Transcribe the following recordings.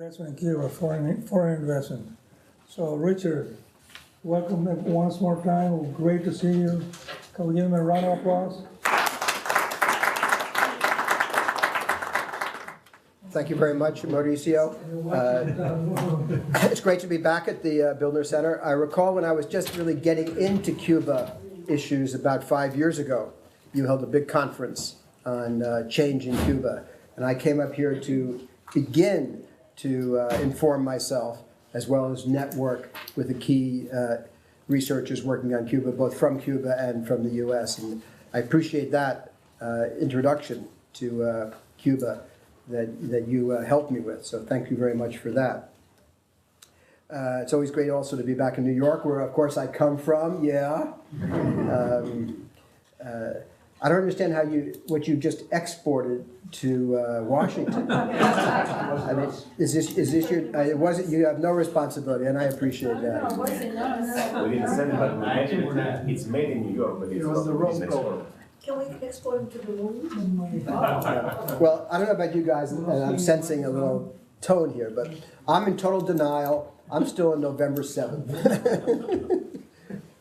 investment in Cuba, foreign investment. So Richard, welcome once more time. Great to see you. Can we give him a round of applause? Thank you very much, Mauricio. It's great to be back at the Bildner Center. I recall when I was just really getting into Cuba issues about 5 years ago, you held a big conference on change in Cuba. And I came up here to begin to inform myself as well as network with the key researchers working on Cuba, both from Cuba and from the US. And I appreciate that introduction to Cuba that you helped me with. So thank you very much for that. It's always great also to be back in New York, where of course I come from, yeah. I don't understand how what you just exported to Washington. I mean, is this your? It wasn't. You have no responsibility, and I appreciate that. We didn't send it, but it's made in New York, but it's not the wrong color. Can we export them to the moon? Well, I don't know about you guys, and I'm sensing a little tone here, but I'm in total denial. I'm still on November 7th.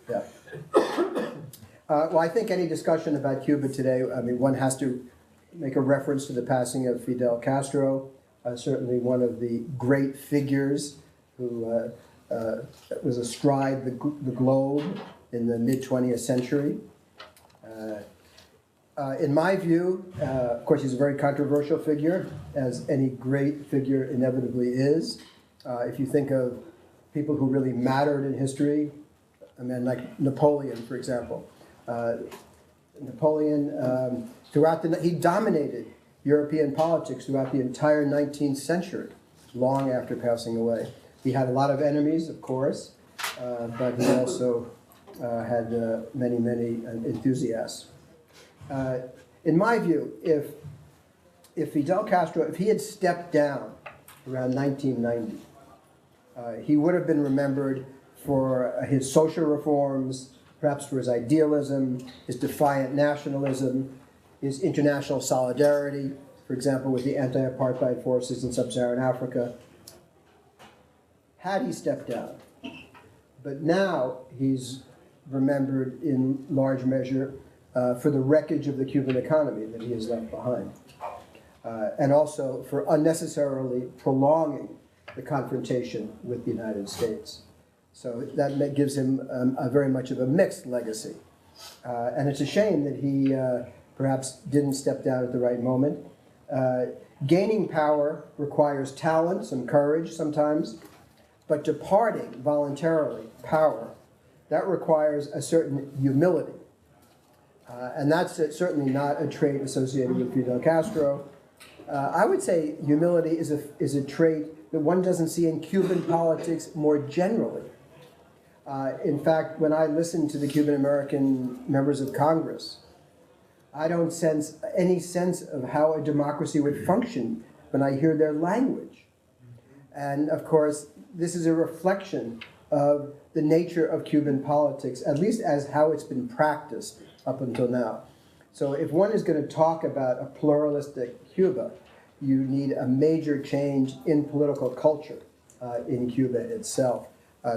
Yeah. Well, I think any discussion about Cuba today, I mean, one has to make a reference to the passing of Fidel Castro, certainly one of the great figures who was astride the globe in the mid-20th century. In my view, of course, he's a very controversial figure, as any great figure inevitably is. If you think of people who really mattered in history, I mean, like Napoleon, for example. Napoleon, he dominated European politics throughout the entire 19th century, long after passing away. He had a lot of enemies, of course, but he also had many, many enthusiasts. In my view, if Fidel Castro, if he had stepped down around 1990, he would have been remembered for his social reforms, perhaps for his idealism, his defiant nationalism, his international solidarity, for example, with the anti-apartheid forces in sub-Saharan Africa, had he stepped down. But now he's remembered in large measure for the wreckage of the Cuban economy that he has left behind, and also for unnecessarily prolonging the confrontation with the United States. So that gives him very much of a mixed legacy. And it's a shame that he perhaps didn't step down at the right moment. Gaining power requires talent, some courage sometimes, but departing voluntarily power, that requires a certain humility. And that's certainly not a trait associated with Fidel Castro. I would say humility is a trait that one doesn't see in Cuban politics more generally. In fact, when I listen to the Cuban American members of Congress, I don't sense any sense of how a democracy would function when I hear their language. And of course, this is a reflection of the nature of Cuban politics, at least as how it's been practiced up until now. So if one is going to talk about a pluralistic Cuba, you need a major change in political culture in Cuba itself.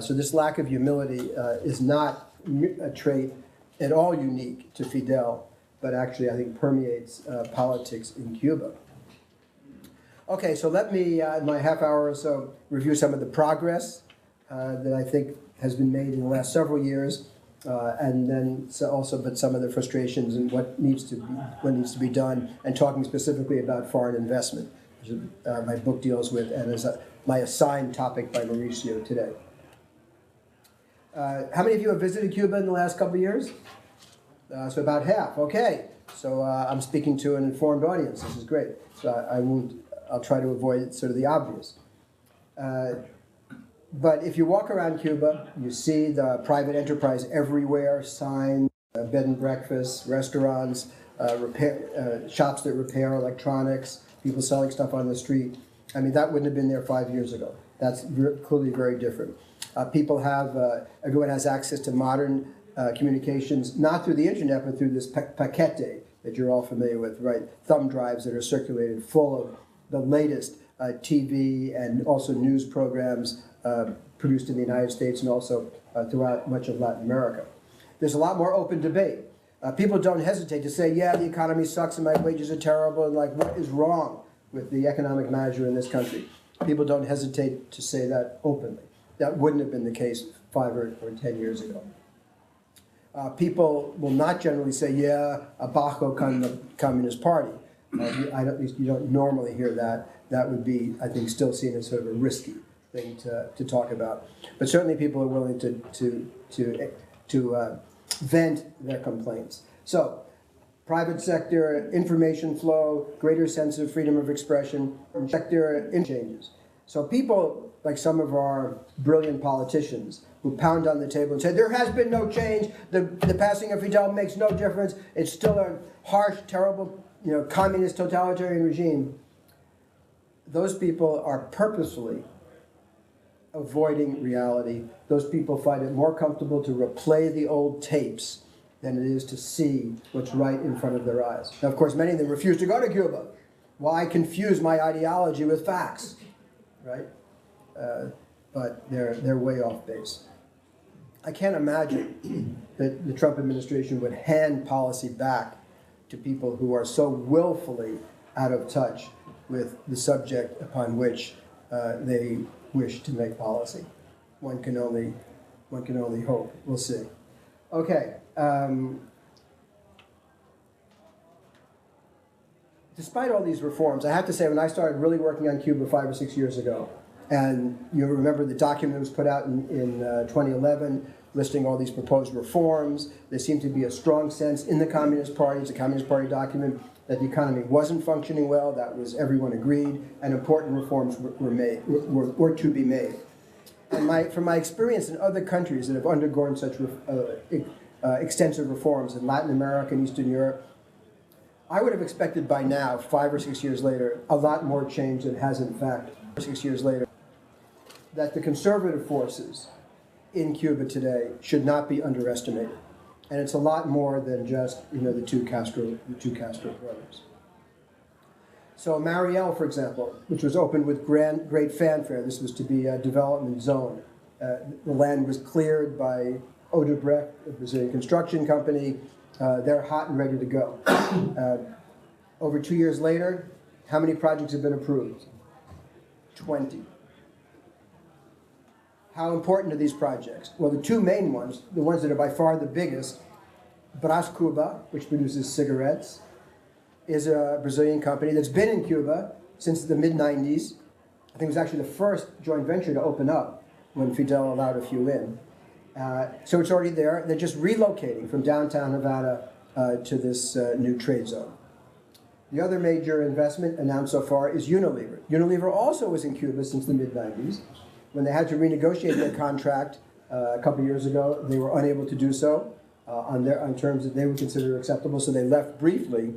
So this lack of humility is not a trait at all unique to Fidel, but actually I think permeates politics in Cuba. Okay, so let me, in my half hour or so, review some of the progress that I think has been made in the last several years, and then but some of the frustrations and what needs to be done, and talking specifically about foreign investment, which my book deals with, and is my assigned topic by Mauricio today. How many of you have visited Cuba in the last couple of years? So about half. Okay. So I'm speaking to an informed audience. This is great. So I'll try to avoid sort of the obvious. But if you walk around Cuba, you see the private enterprise everywhere, signs, bed and breakfasts, restaurants, shops that repair electronics, people selling stuff on the street. I mean, that wouldn't have been there 5 years ago. That's clearly very different. Everyone has access to modern communications, not through the internet, but through this paquete that you're all familiar with, right? Thumb drives that are circulated full of the latest TV and also news programs produced in the United States and also throughout much of Latin America. There's a lot more open debate. People don't hesitate to say, yeah, the economy sucks and my wages are terrible, and like, what is wrong with the economic manager in this country? People don't hesitate to say that openly. That wouldn't have been the case 5 or 10 years ago. People will not generally say, yeah, abajo con the Communist Party. You don't normally hear that. That would be, I think, still seen as sort of a risky thing to talk about. But certainly people are willing to vent their complaints. So, private sector, information flow, greater sense of freedom of expression, sector changes. So people, like some of our brilliant politicians, who pound on the table and say, there has been no change, the passing of Fidel makes no difference, it's still a harsh, terrible, communist totalitarian regime. Those people are purposefully avoiding reality. Those people find it more comfortable to replay the old tapes than it is to see what's right in front of their eyes. Now, of course, many of them refuse to go to Cuba. Why confuse my ideology with facts, right? But they're way off base. I can't imagine that the Trump administration would hand policy back to people who are so willfully out of touch with the subject upon which they wish to make policy. One can only hope. We'll see. Okay. Despite all these reforms, I have to say, when I started really working on Cuba 5 or 6 years ago, and you remember the document that was put out in 2011 listing all these proposed reforms, there seemed to be a strong sense in the Communist Party, it's a Communist Party document, that the economy wasn't functioning well, that was everyone agreed, and important reforms were to be made. And from my experience in other countries that have undergone such extensive reforms in Latin America and Eastern Europe, I would have expected by now, 5 or 6 years later, a lot more change than has in fact, 6 years later, that the conservative forces in Cuba today should not be underestimated. And it's a lot more than just, the two Castro brothers. So Mariel, for example, which was opened with great fanfare, this was to be a development zone. The land was cleared by Odebrecht, a Brazilian construction company. They're hot and ready to go. Over 2 years later, how many projects have been approved? 20. How important are these projects? Well, the two main ones, the ones that are by far the biggest, Brás Cuba, which produces cigarettes, is a Brazilian company that's been in Cuba since the mid-90s. I think it was actually the first joint venture to open up when Fidel allowed a few in. So it's already there. They're just relocating from downtown Havana to this new trade zone. The other major investment announced so far is Unilever. Unilever also was in Cuba since the mid-90s. When they had to renegotiate their contract a couple years ago, they were unable to do so on terms that they would consider acceptable, so they left briefly,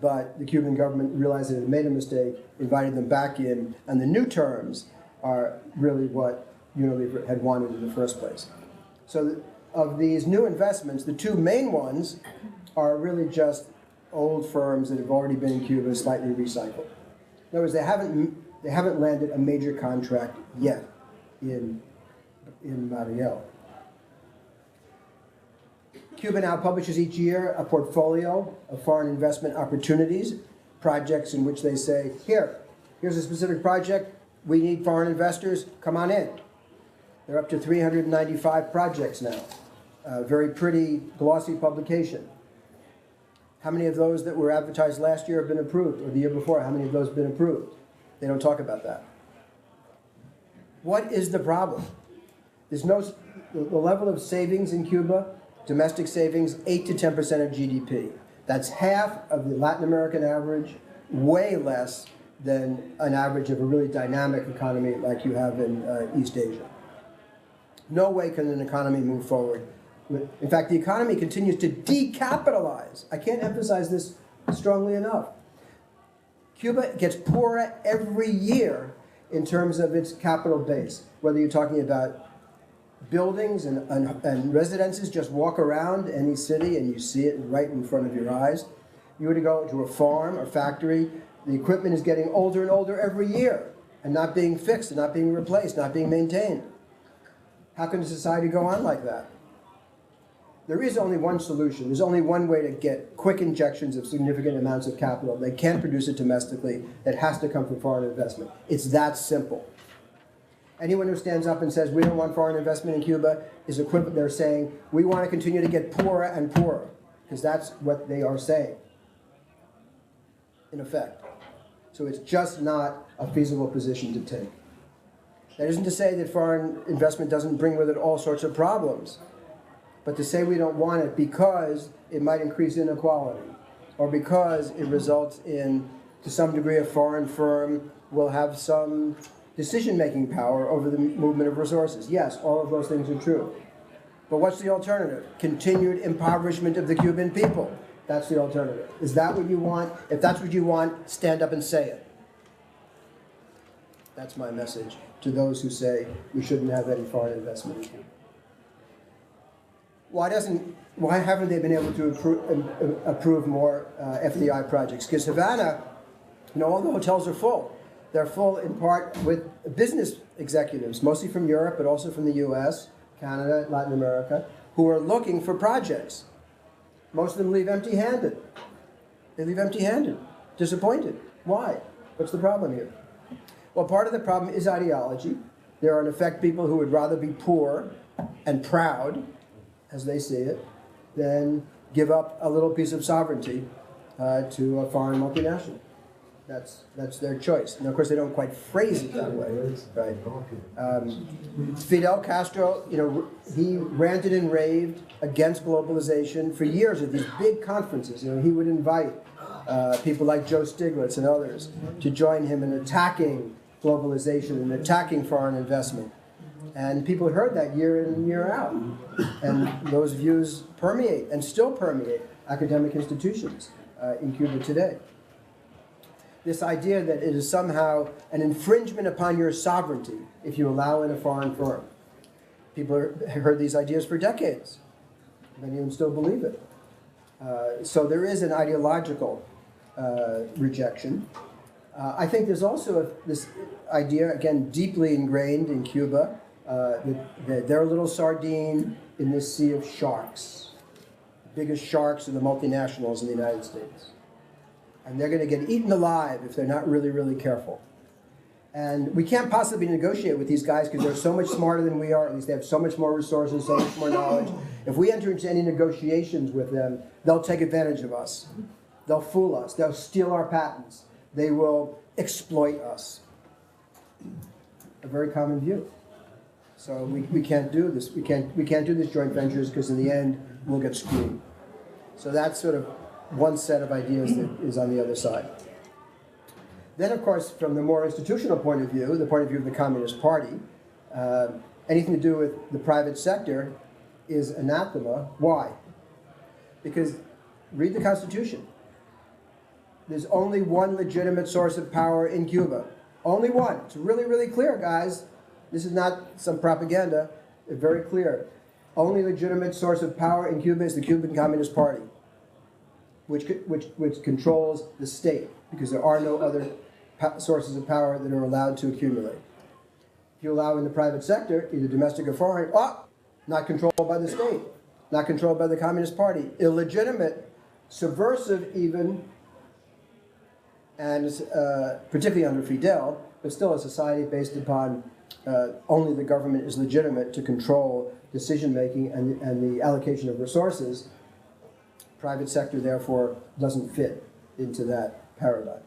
but the Cuban government realized that it had made a mistake, invited them back in, and the new terms are really what Unilever had wanted in the first place. So of these new investments, the two main ones are really just old firms that have already been in Cuba, slightly recycled. In other words, they haven't landed a major contract yet in Mariel. Cuba now publishes each year a portfolio of foreign investment opportunities, projects in which they say, here's a specific project, we need foreign investors, come on in. They're up to 395 projects now. Very pretty, glossy publication. How many of those that were advertised last year have been approved, or the year before? How many of those have been approved? They don't talk about that. What is the problem? There's the level of savings in Cuba, domestic savings, 8 to 10% of GDP. That's half of the Latin American average, way less than an average of a really dynamic economy like you have in East Asia. No way can an economy move forward. In fact, the economy continues to decapitalize. I can't emphasize this strongly enough. Cuba gets poorer every year in terms of its capital base, whether you're talking about buildings and residences. Just walk around any city and you see it right in front of your eyes. You were to go to a farm or factory, The equipment is getting older and older every year and not being fixed, and not being replaced, not being maintained. How can a society go on like that? There is only one solution. There's only one way to get quick injections of significant amounts of capital. They can't produce it domestically. It has to come from foreign investment. It's that simple. Anyone who stands up and says we don't want foreign investment in Cuba is equivalent. They're saying we want to continue to get poorer and poorer, because that's what they are saying, in effect. So it's just not a feasible position to take. That isn't to say that foreign investment doesn't bring with it all sorts of problems, but to say we don't want it because it might increase inequality, or because it results in, to some degree, a foreign firm will have some decision-making power over the movement of resources. Yes, all of those things are true. But what's the alternative? Continued impoverishment of the Cuban people. That's the alternative. Is that what you want? If that's what you want, stand up and say it. That's my message to those who say we shouldn't have any foreign investment in Cuba. Why haven't they been able to approve more FDI projects? Because Havana, all the hotels are full. They're full in part with business executives, mostly from Europe, but also from the US, Canada, Latin America, who are looking for projects. Most of them leave empty-handed. They leave empty-handed, disappointed. Why? What's the problem here? Well, part of the problem is ideology. There are, in effect, people who would rather be poor and proud, as they see it, than give up a little piece of sovereignty to a foreign multinational. That's their choice. And of course, they don't quite phrase it that way, right? Fidel Castro, he ranted and raved against globalization for years at these big conferences. He would invite people like Joe Stiglitz and others to join him in attacking globalization and attacking foreign investment. And people heard that year in and year out. And those views permeate and still permeate academic institutions in Cuba today. This idea that it is somehow an infringement upon your sovereignty if you allow in a foreign firm. People have heard these ideas for decades. Many of them still believe it. So there is an ideological rejection. I think there's also this idea, again, deeply ingrained in Cuba, that they're a little sardine in this sea of sharks. The biggest sharks are the multinationals in the United States. And they're going to get eaten alive if they're not really, really careful. And we can't possibly negotiate with these guys because they're so much smarter than we are. At least they have so much more resources, so much more knowledge. If we enter into any negotiations with them, they'll take advantage of us. They'll fool us. They'll steal our patents. They will exploit us. A very common view. So we can't do this. We can't do these joint ventures because in the end, we'll get screwed. So that's sort of one set of ideas that is on the other side. Then, of course, from the more institutional point of view, the point of view of the Communist Party, anything to do with the private sector is anathema. Why? Because, read the Constitution. There's only one legitimate source of power in Cuba. Only one. It's really, really clear, guys. This is not some propaganda. It's very clear. Only legitimate source of power in Cuba is the Cuban Communist Party, which controls the state, because there are no other sources of power that are allowed to accumulate. If you allow in the private sector, either domestic or foreign, not controlled by the state, not controlled by the Communist Party, illegitimate, subversive even, and particularly under Fidel, but still a society based upon only the government is legitimate to control decision-making and the allocation of resources. Private sector, therefore, doesn't fit into that paradigm.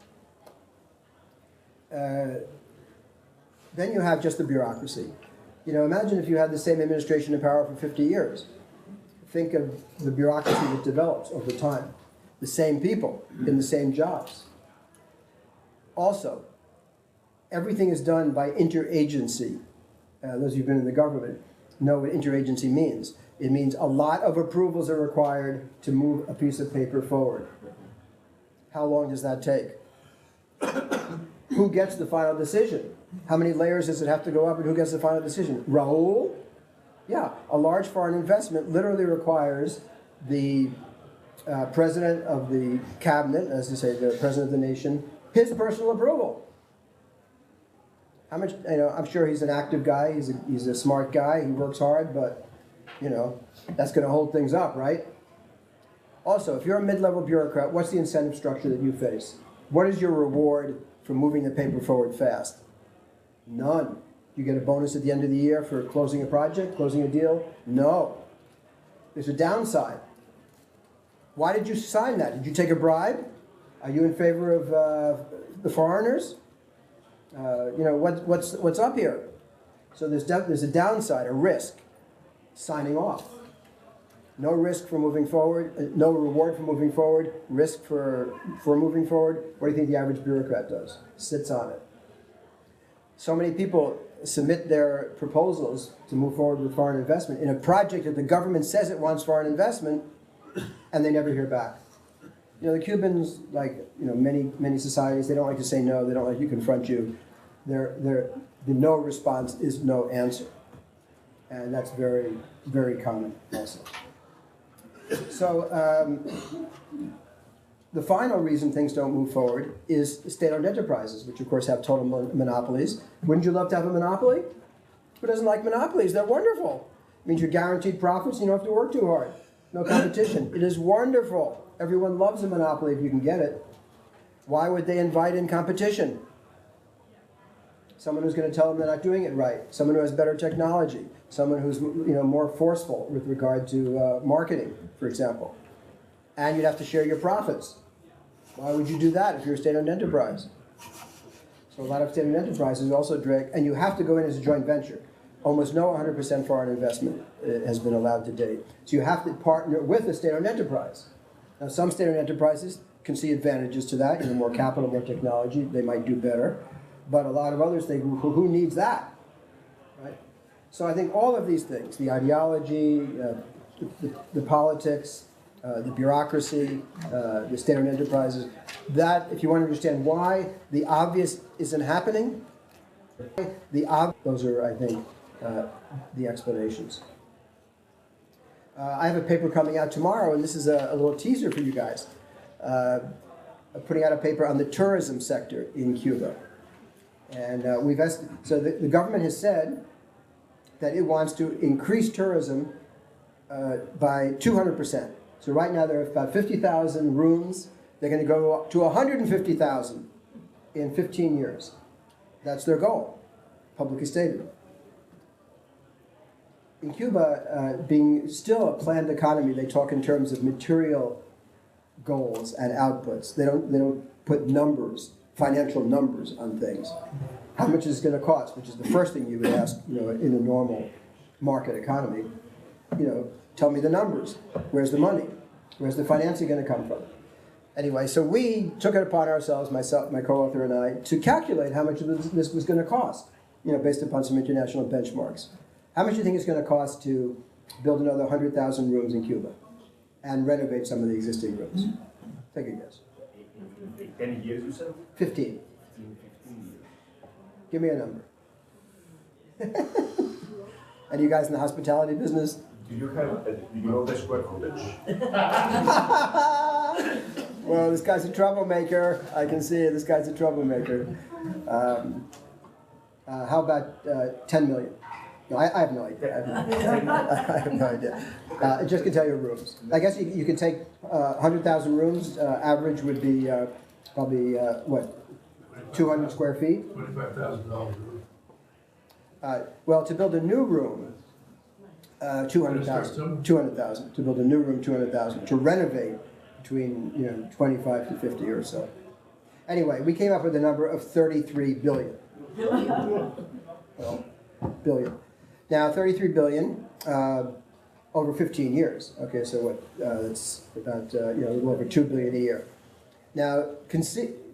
Then you have just the bureaucracy. Imagine if you had the same administration in power for 50 years. Think of the bureaucracy that develops over time. The same people in the same jobs. Also, everything is done by interagency. Those who've been in the government know what interagency means. It means a lot of approvals are required to move a piece of paper forward. How long does that take? Who gets the final decision? How many layers does it have to go up, and who gets the final decision? Raul? Yeah, a large foreign investment literally requires the president of the cabinet, as they say, the president of the nation, his personal approval. How much, I'm sure he's an active guy, he's a smart guy, he works hard, but, that's gonna hold things up, right? Also, if you're a mid-level bureaucrat, what's the incentive structure that you face? What is your reward for moving the paper forward fast? None. You get a bonus at the end of the year for closing a project, closing a deal? No. There's a downside. Why did you sign that? Did you take a bribe? Are you in favor of the foreigners? What's up here? So there's a downside, a risk, signing off. No risk for moving forward, no reward for moving forward, risk for moving forward. What do you think the average bureaucrat does? Sits on it. So many people submit their proposals to move forward with foreign investment in a project that the government says it wants foreign investment, and they never hear back. The Cubans, like many societies, they don't like to say no. They don't like to confront you. The no response is no answer, and that's very, very common also. So the final reason things don't move forward is state-owned enterprises, which of course have total monopolies. Wouldn't you love to have a monopoly? Who doesn't like monopolies? They're wonderful. It means you're guaranteed profits and you don't have to work too hard. No competition. It is wonderful. Everyone loves a monopoly if you can get it. Why would they invite in competition? Someone who's going to tell them they're not doing it right. Someone who has better technology. Someone who's more forceful with regard to marketing, for example. And you'd have to share your profits. Why would you do that if you're a state-owned enterprise? So a lot of state-owned enterprises also drag, and you have to go in as a joint venture. Almost no 100% foreign investment has been allowed to date. So you have to partner with a state-owned enterprise. Now, some state-owned enterprises can see advantages to that. More capital, more technology, they might do better. But a lot of others think, who needs that? Right? So I think all of these things, the ideology, the politics, the bureaucracy, the state-owned enterprises, that, if you want to understand why the obvious isn't happening, those are, I think, the explanations. I have a paper coming out tomorrow, and this is a little teaser for you guys. Putting out a paper on the tourism sector in Cuba. And so the government has said that it wants to increase tourism by 200%. So right now there are about 50,000 rooms. They're going to go up to 150,000 in 15 years. That's their goal, publicly stated. In Cuba, being still a planned economy, they talk in terms of material goals and outputs. They don't put numbers, financial numbers on things. How much is it going to cost? Which is the first thing you would ask, in a normal market economy. Tell me the numbers. Where's the money? Where's the financing going to come from? Anyway, so we took it upon ourselves, myself, my co-author and I, to calculate how much this was going to cost, based upon some international benchmarks. How much do you think it's going to cost to build another 100,000 rooms in Cuba and renovate some of the existing rooms? Take a guess. 10 years, you said? 15. 15 years. Give me a number. And you guys in the hospitality business? Do you know the square footage? Well, this guy's a troublemaker. I can see it. This guy's a troublemaker. How about 10 million? No, I have no idea. I have no idea. I just can tell you rooms. I guess you could take 100,000 rooms. Average would be probably, 200 square feet? $25,000 room. Well, to build a new room, 200,000. 200,000. To build a new room, 200,000. To renovate, between 25 to 50 or so. Anyway, we came up with a number of 33 billion. Well, billion. Now, 33 billion over 15 years. Okay, so what? That's about a little over 2 billion a year. Now,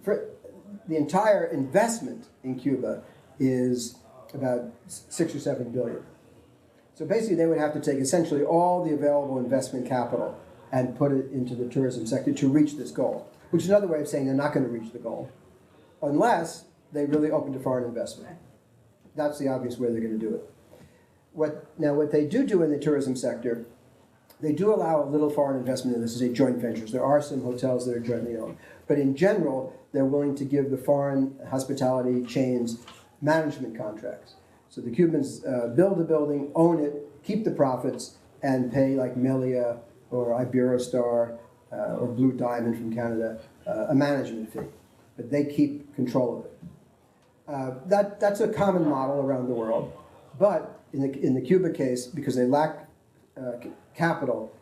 for the entire investment in Cuba is about 6 or 7 billion. So basically, they would have to take essentially all the available investment capital and put it into the tourism sector to reach this goal, which is another way of saying they're not going to reach the goal unless they really open to foreign investment. That's the obvious way they're going to do it. What they do in the tourism sector, they do allow a little foreign investment in this as a joint ventures. There are some hotels that are jointly owned. But in general, they're willing to give the foreign hospitality chains management contracts. So the Cubans build a building, own it, keep the profits, and pay like Melia or Iberostar or Blue Diamond from Canada a management fee. But they keep control of it. That's a common model around the world. But in the Cuba case, because they lack capital,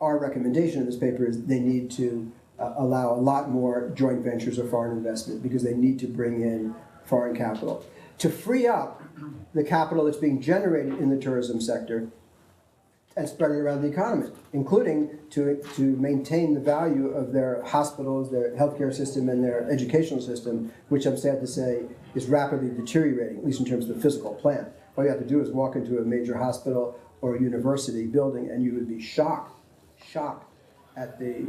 our recommendation in this paper is they need to allow a lot more joint ventures or foreign investment because they need to bring in foreign capital. To free up the capital that's being generated in the tourism sector and spread it around the economy, including to maintain the value of their hospitals, their healthcare system, and their educational system, which I'm sad to say is rapidly deteriorating, at least in terms of the physical plant. All you have to do is walk into a major hospital or a university building, and you would be shocked at the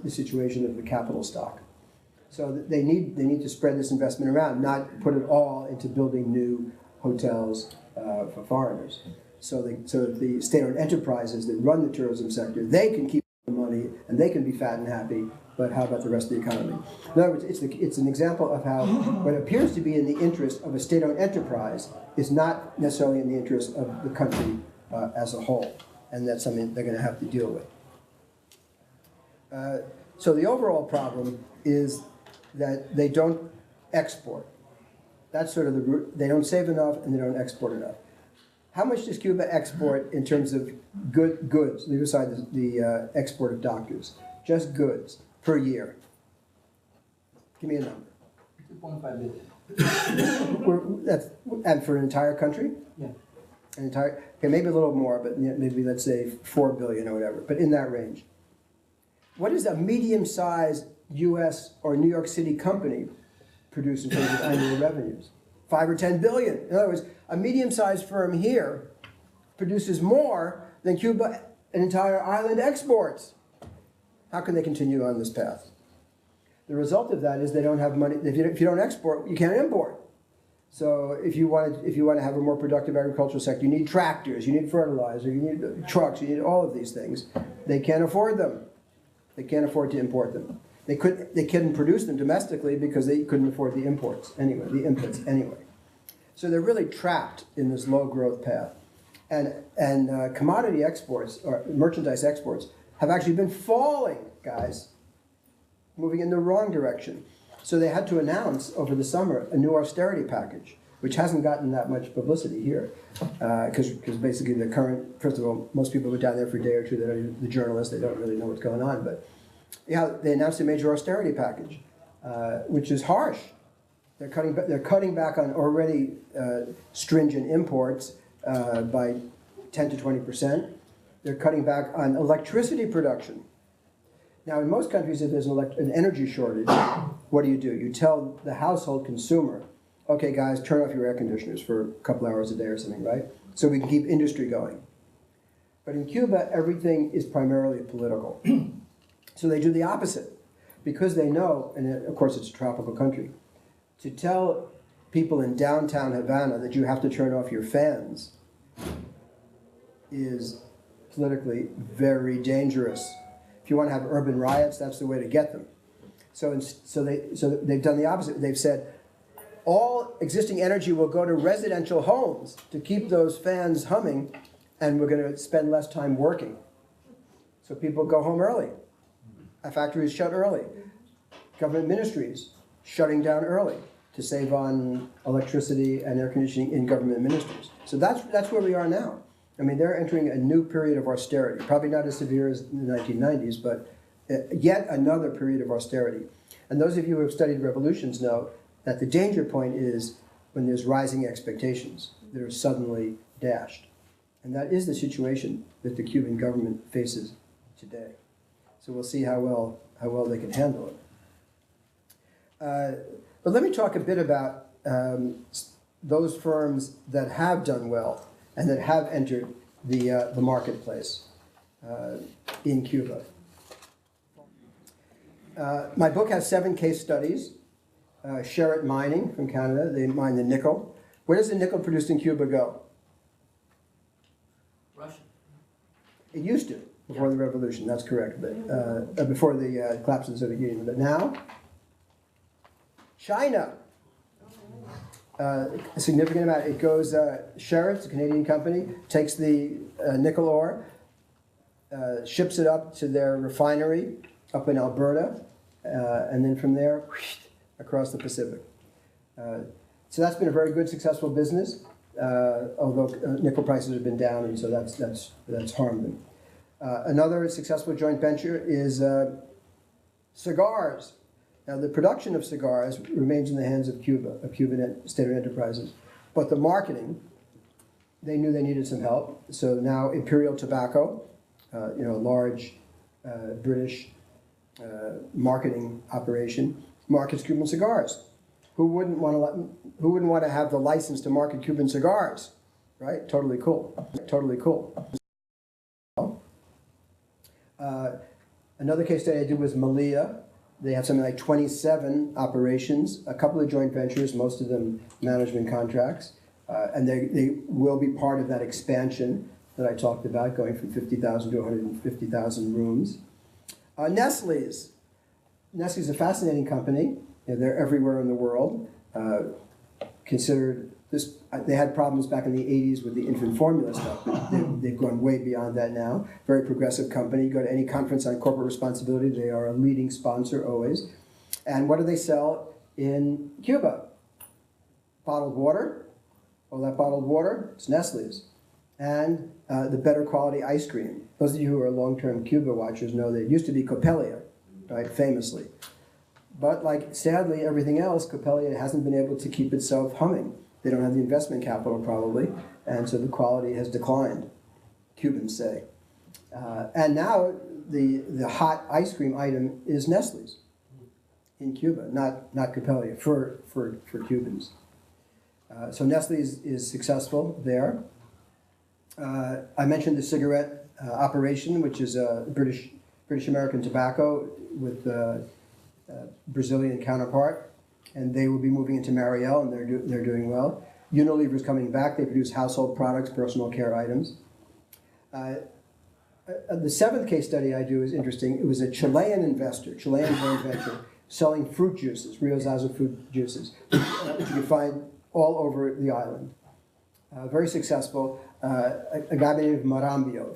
situation of the capital stock. So they need to spread this investment around, not put it all into building new hotels for foreigners. So the state-owned enterprises that run the tourism sector, they can keep the money and they can be fat and happy, but how about the rest of the economy? In other words, it's an example of how what appears to be in the interest of a state-owned enterprise is not necessarily in the interest of the country as a whole, and that's something they're going to have to deal with. So the overall problem is that they don't export. That's sort of the root. They don't save enough and they don't export enough. How much does Cuba export in terms of goods, leave aside the export of doctors, just goods per year? Give me a number. 2.5 billion. And for an entire country? Yeah. Okay, maybe a little more, but maybe let's say 4 billion or whatever, but in that range. What does a medium-sized U.S. or New York City company produce in terms of annual revenues? 5 or 10 billion. In other words, a medium-sized firm here produces more than Cuba, an entire island, exports. How can they continue on this path? The result of that is they don't have money. If you don't export, you can't import. So if you want to have a more productive agricultural sector, you need tractors, you need fertilizer, you need trucks, you need all of these things. They can't afford them. They can't afford to import them. They couldn't produce them domestically because they couldn't afford the imports anyway, the inputs anyway. So they're really trapped in this low growth path. And commodity exports, or merchandise exports, have actually been falling, guys, moving in the wrong direction. So they had to announce over the summer a new austerity package, which hasn't gotten that much publicity here. Because basically the current, first of all, most people are down there for a day or two, they're the journalists, they don't really know what's going on. But yeah, they announced a major austerity package, which is harsh. They're cutting back on already stringent imports by 10 to 20%. They're cutting back on electricity production. Now, in most countries, if there's an energy shortage, what do? You tell the household consumer, okay, guys, turn off your air conditioners for a couple hours a day or something, right? So we can keep industry going. But in Cuba, everything is primarily political. So they do the opposite. Because they know, and of course it's a tropical country, to tell people in downtown Havana that you have to turn off your fans is politically very dangerous. If you want to have urban riots, that's the way to get them. So they've done the opposite. They've said all existing energy will go to residential homes to keep those fans humming, and we're going to spend less time working. So people go home early. Factories shut early. Government ministries shutting down early to save on electricity and air conditioning in government ministries. So that's where we are now. I mean, they're entering a new period of austerity, probably not as severe as in the 1990s, but yet another period of austerity. And those of you who have studied revolutions know that the danger point is when there's rising expectations that are suddenly dashed. And that is the situation that the Cuban government faces today. So we'll see how well they can handle it. But let me talk a bit about those firms that have done well and that have entered the marketplace in Cuba. My book has 7 case studies. Sherritt Mining from Canada, they mine the nickel. Where does the nickel produced in Cuba go? Russia. It used to. Before the revolution, that's correct, but before the collapse of the Soviet Union. But now, China. A significant amount. It goes, Sherritt's, a Canadian company, takes the nickel ore, ships it up to their refinery up in Alberta, and then from there, across the Pacific. So that's been a very good, successful business, although nickel prices have been down, and so that's harmed them. Another successful joint venture is cigars. Now, the production of cigars remains in the hands of Cuba, of Cuban state-owned enterprises, but the marketing, they knew they needed some help. So now Imperial Tobacco, a large British marketing operation, markets Cuban cigars. Who wouldn't want to have the license to market Cuban cigars, right? Totally cool. Totally cool. Another case study I did was Malia. They have something like 27 operations, a couple of joint ventures, most of them management contracts, and they will be part of that expansion that I talked about, going from 50,000 to 150,000 rooms. Nestle's. Nestle's a fascinating company. They're everywhere in the world. Considered this, they had problems back in the 80s with the infant formula stuff, but they've gone way beyond that now. Very progressive company. You go to any conference on corporate responsibility, they are a leading sponsor always. And what do they sell in Cuba? Bottled water. Well, that bottled water, it's Nestle's. And the better quality ice cream. Those of you who are long-term Cuba watchers know that it used to be Copelia, right, famously. But like, sadly, everything else, Copelia hasn't been able to keep itself humming. They don't have the investment capital, probably, and so the quality has declined, Cubans say. And now the hot ice cream item is Nestle's in Cuba, not Copelia, for Cubans. So Nestle's is successful there. I mentioned the cigarette operation, which is a British American Tobacco with Brazilian counterpart, and they will be moving into Mariel, and they're doing well. Unilever's coming back. They produce household products, personal care items. The seventh case study I do is interesting. It was a Chilean investor, Chilean joint venture, selling fruit juices, Rio Zaza fruit juices, which you can find all over the island. Very successful. A guy by the name of Marambio.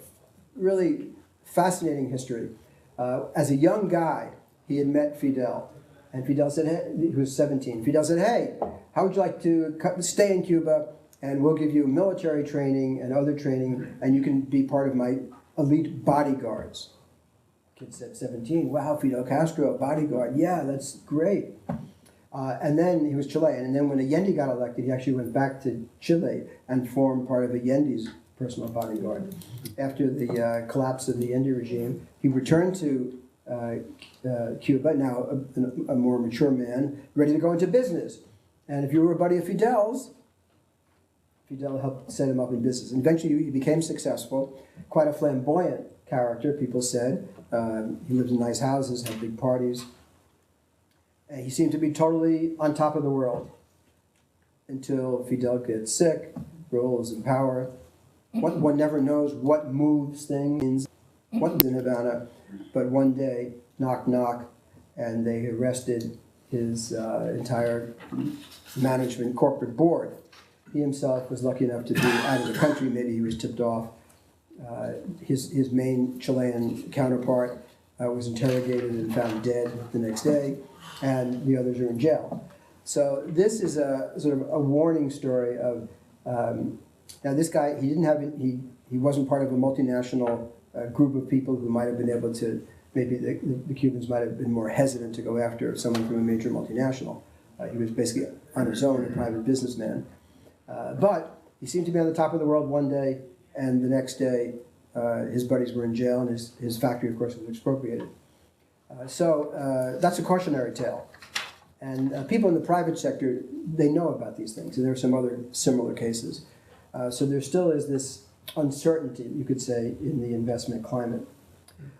Really fascinating history. As a young guy, he had met Fidel. And Fidel said, hey, he was 17. Fidel said, hey, how would you like to stay in Cuba, and we'll give you military training and other training, and you can be part of my elite bodyguards. Kid said, 17, wow, Fidel Castro, bodyguard, yeah, that's great. And then he was Chilean, and then when Allende got elected, he actually went back to Chile and formed part of Allende's personal bodyguard. After the collapse of the Allende regime, he returned to Cuba, now a more mature man, ready to go into business. And if you were a buddy of Fidel's, Fidel helped set him up in business. And eventually he became successful, quite a flamboyant character, people said. He lived in nice houses, had big parties. And he seemed to be totally on top of the world until Fidel gets sick, rolls in power. One never knows what moves things, what's in Havana. But one day, knock, knock, and they arrested his entire management corporate board. He himself was lucky enough to be out of the country. Maybe he was tipped off. His main Chilean counterpart was interrogated and found dead the next day, and the others are in jail. So this is a sort of a warning story of, now this guy, he wasn't part of a multinational group of people who might have been able to, maybe the Cubans might have been more hesitant to go after someone from a major multinational. He was basically on his own, a private businessman. But he seemed to be on the top of the world one day, and the next day his buddies were in jail, and his factory, of course, was expropriated. So that's a cautionary tale. And people in the private sector, they know about these things, and there are some other similar cases. So there still is this uncertainty, you could say, in the investment climate.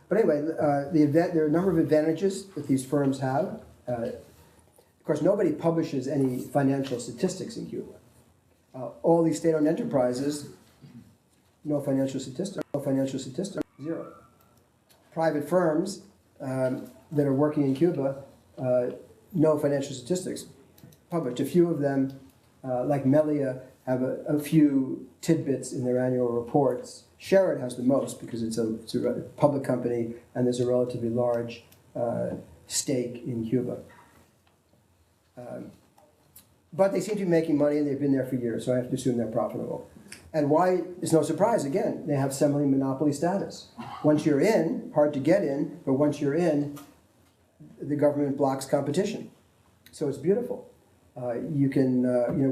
But anyway, there are a number of advantages that these firms have. Of course, nobody publishes any financial statistics in Cuba. All these state-owned enterprises, no financial statistics, zero. private firms that are working in Cuba, no financial statistics published. A few of them, like Melia, have a few tidbits in their annual reports. Sherrod has the most because it's a public company and there's a relatively large stake in Cuba. But they seem to be making money and they've been there for years, so I have to assume they're profitable. And why, it's no surprise, again, they have semi-monopoly status. Once you're in, hard to get in, but once you're in, the government blocks competition. So it's beautiful. You can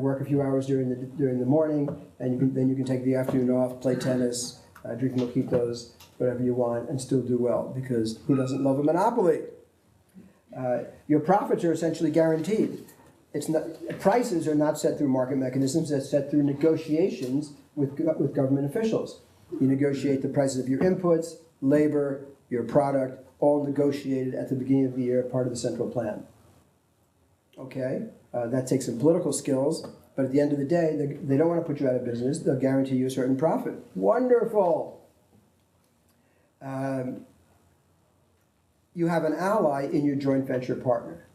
work a few hours during the morning, and then you can take the afternoon off, play tennis, drink mojitos, whatever you want, and still do well, because who doesn't love a monopoly? Your profits are essentially guaranteed. Prices are not set through market mechanisms, they're set through negotiations with government officials. You negotiate the prices of your inputs, labor, your product, all negotiated at the beginning of the year, part of the central plan. Okay? That takes some political skills, but at the end of the day, they don't want to put you out of business. They'll guarantee you a certain profit. Wonderful! You have an ally in your joint venture partner,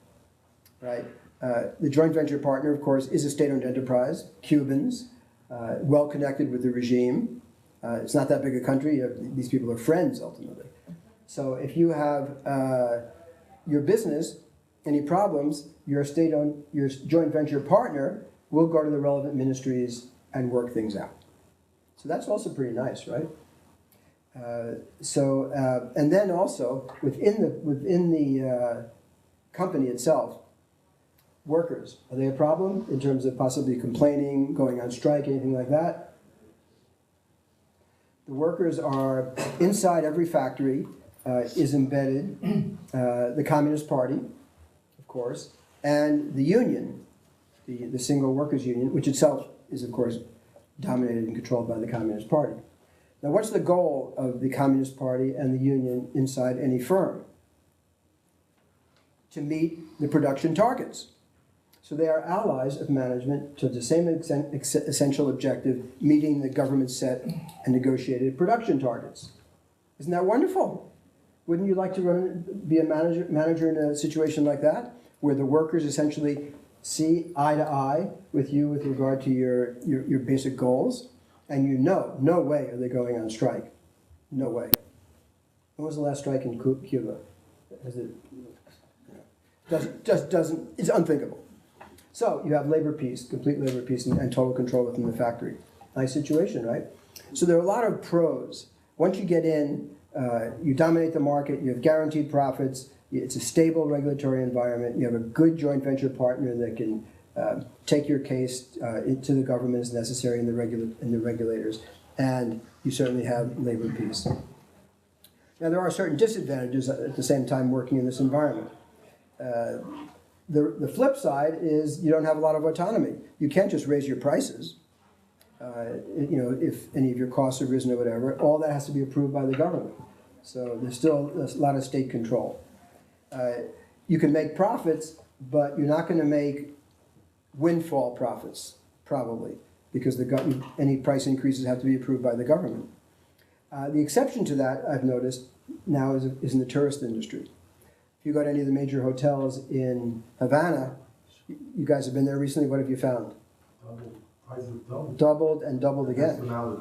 right? The joint venture partner, of course, is a state-owned enterprise, Cubans, well connected with the regime. It's not that big a country. These people are friends, ultimately. So if you have your business, any problems, your joint venture partner will go to the relevant ministries and work things out. So that's also pretty nice, right? And then also within the company itself, workers, are they a problem in terms of possibly complaining, going on strike, anything like that? The workers are inside every factory. Is embedded the Communist Party, of course, and the union, the Single Workers Union, which itself is, of course, dominated and controlled by the Communist Party. Now, what's the goal of the Communist Party and the union inside any firm? To meet the production targets. So they are allies of management to the same essential objective, meeting the government set and negotiated production targets. Isn't that wonderful? Wouldn't you like to be a manager in a situation like that, where the workers essentially see eye to eye with you with regard to your basic goals, and no way are they going on strike. No way. When was the last strike in Cuba? It's unthinkable. So you have labor peace, complete labor peace, and total control within the factory. Nice situation, right? So there are a lot of pros. Once you get in, you dominate the market, you have guaranteed profits, it's a stable regulatory environment, you have a good joint venture partner that can take your case to the government as necessary and the regulators, and you certainly have labor peace. Now there are certain disadvantages at the same time working in this environment. The flip side is you don't have a lot of autonomy. You can't just raise your prices. If any of your costs have risen or whatever, all that has to be approved by the government. So there's still a lot of state control. You can make profits, but you're not going to make windfall profits, probably, because any price increases have to be approved by the government. The exception to that, I've noticed, now is in the tourist industry. If you go to any of the major hotels in Havana, you guys have been there recently, what have you found? Doubled and doubled again. Now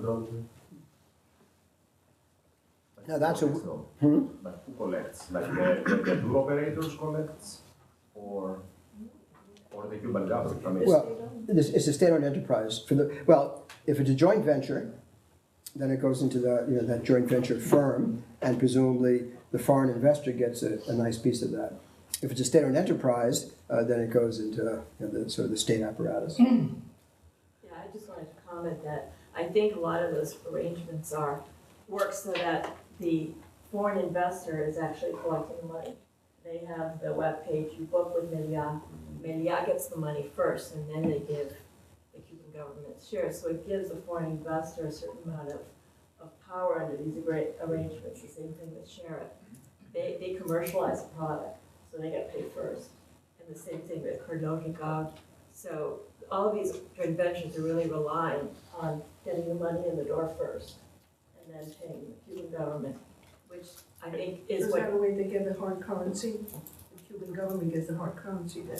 that's a... But who collects? Like the tour operators collects, or the Cuban government? I mean, Well, it's a state-owned enterprise. If it's a joint venture, then it goes into that joint venture firm, and presumably the foreign investor gets a nice piece of that. If it's a state-owned enterprise, then it goes into the state apparatus. Yeah, I just wanted to comment that I think a lot of those arrangements work so that the foreign investor is actually collecting money. They have the web page, you book with Melia. Melia gets the money first, and then they give the Cuban government shares. So it gives the foreign investor a certain amount of power under these arrangements. The same thing with Sherrod. They commercialize the product, so they get paid first. And the same thing with Carnegie. So all of these joint ventures are really relying on getting the money in the door first, and then paying the Cuban government which I think is Is what, that a way they get the hard currency? The Cuban government gets the hard currency then?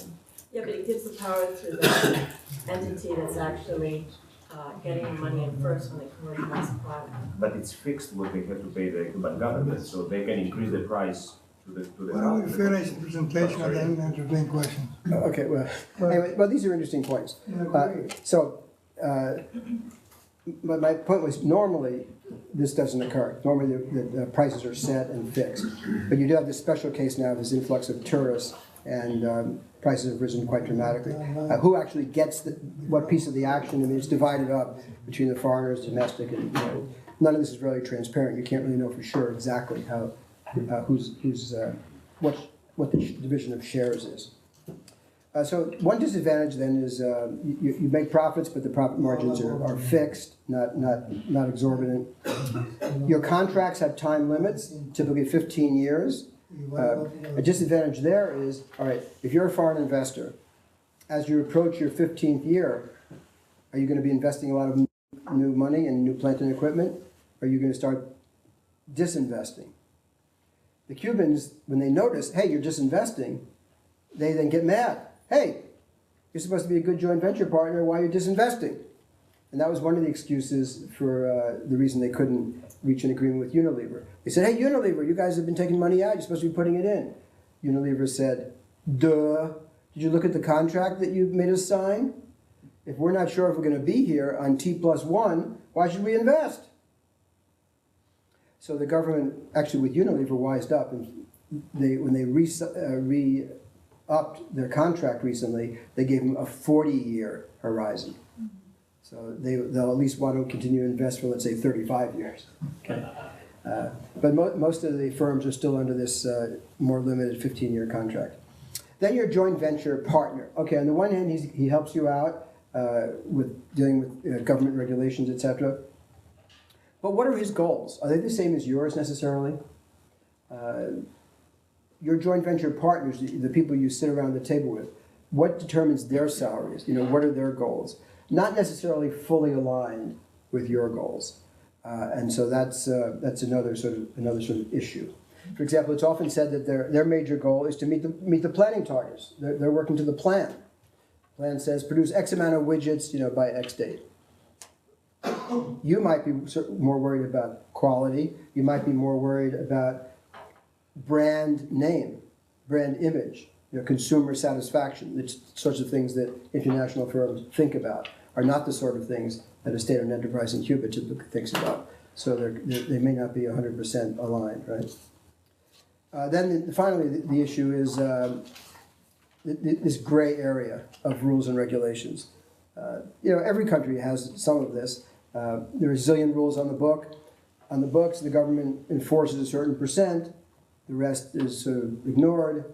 yeah, but it gives the power to the entity that's actually getting the money in first when they commercialize the product. But it's fixed what they have to pay the Cuban government, so they can increase the price to the. Why don't we finish the presentation and then entertain questions? Okay, well, anyway, well, these are interesting points. But my point was, normally, this doesn't occur. Normally, the prices are set and fixed. But you do have this special case now, this influx of tourists, and prices have risen quite dramatically. Who actually gets what piece of the action? I mean, it's divided up between the foreigners, domestic, and none of this is really transparent. You can't really know for sure exactly how what the division of shares is. So one disadvantage then is you make profits, but the profit margins are fixed, not exorbitant. Your contracts have time limits, typically 15 years. A disadvantage there is, all right, if you're a foreign investor, as you approach your 15th year, are you going to be investing a lot of new money in new plant and equipment? Or are you going to start disinvesting? The Cubans, when they notice, hey, you're disinvesting, they then get mad. Hey, you're supposed to be a good joint venture partner, why are you disinvesting? And that was one of the excuses for the reason they couldn't reach an agreement with Unilever. They said, hey, Unilever, you guys have been taking money out, you're supposed to be putting it in. Unilever said, duh, did you look at the contract that you made us sign? If we're not sure if we're going to be here on T+1, why should we invest? So the government, actually with Unilever, wised up, and when they re-upped their contract recently, they gave them a 40-year horizon. So they'll at least want to continue to invest for, let's say, 35 years. Okay. But most of the firms are still under this more limited 15-year contract. Then your joint venture partner. Okay, on the one hand, he helps you out with dealing with government regulations, etc. But what are his goals? Are they the same as yours necessarily? Your joint venture partners, the people you sit around the table with, what determines their salaries? What are their goals? Not necessarily fully aligned with your goals, and so that's another sort of issue. For example, it's often said that their major goal is to meet the planning targets. They're working to the plan. The plan says produce X amount of widgets, by X date. You might be more worried about quality. You might be more worried about brand name, brand image, consumer satisfaction. The sorts of things that international firms think about are not the sort of things that a state-owned enterprise in Cuba typically thinks about. So they may not be 100% aligned, right? Then finally, the issue is this gray area of rules and regulations. Every country has some of this. There are a zillion rules on the book. On the books, the government enforces a certain percent. The rest is sort of ignored.